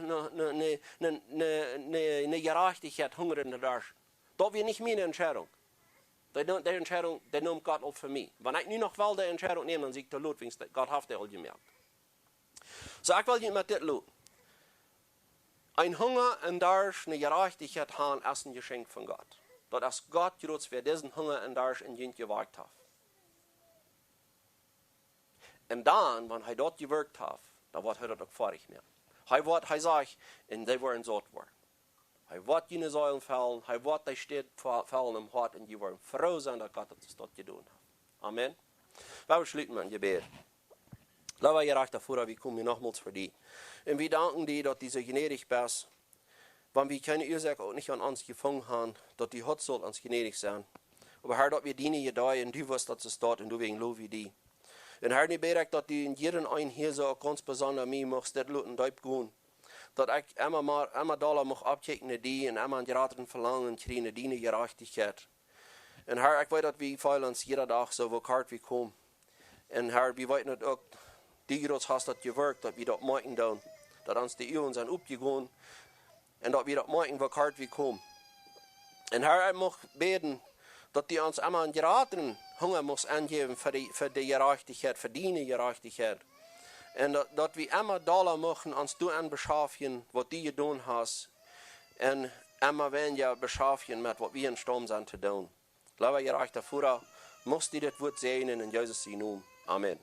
eine Gerechtigkeit, Hunger und Durst. Das wäre nicht meine Entscheidung. Die Entscheidung, die nimmt Gott auch für mich. Wenn ich nur noch will, die Entscheidung nehmen, dann sage ich, der Lot, Gott hat das all gemerkt. So, ich will mit das loben. Ein Hunger und Durst, eine Gerechtigkeit haben, ist ein Geschenk von Gott. Das ist Gott, für diesen Hunger und Durst in Jünd gewagt hat. Und dann, wenn er dort gewirkt hat, dann wird er das auch fertig mehr. Er sagt, und die werden so werden. Er wird jene Säulen fallen, er wird die Städte fallen im Hort, und die werden froh sein, dass Gott das dort getan hat. Amen. Wir schließen mit dem Gebet. Lieber gerechter Vater, wir kommen nochmals für dich. Und wir danken dir, dass du so gnädig bist, wenn wir keine Ursache auch nicht an uns gefangen haben, dass die Gott soll uns gnädig sein. Aber Herr, dass wir dienen gedei, und du wirst, dass es dort, und du wegen Lob wie die. Und Herr, ich bete, dass du in jedem einen hier so ganz besonders mir machst, das Luten deib gehen. Dass ich immer Dollar mag abchecken, die, und immer einen geratenen Verlangen kriegen, die Gerechtigkeit. Und Herr, ich weiß, dass wir feilen uns jeder Tag so, wo kalt wir kommen. Und Herr, wir wissen auch, die uns hast das gewirkt, dass wir das machen dann. Dass uns die Übungen sind aufgegangen. Und dass wir das machen, wo kalt wir kommen. Und Herr, ich mag beten, dass die uns immer einen geratenen Hunger muss angeben für die Gerechtigkeit, für deine Gerechtigkeit. Und dass wir immer Dollar machen, uns du an beschaffen, was du getan hast. Und immer weniger beschaffen mit, was wir in Sturm sind zu tun. Lieber gerechter Vater, musst du das Wort segnen in Jesus' Namen. Amen.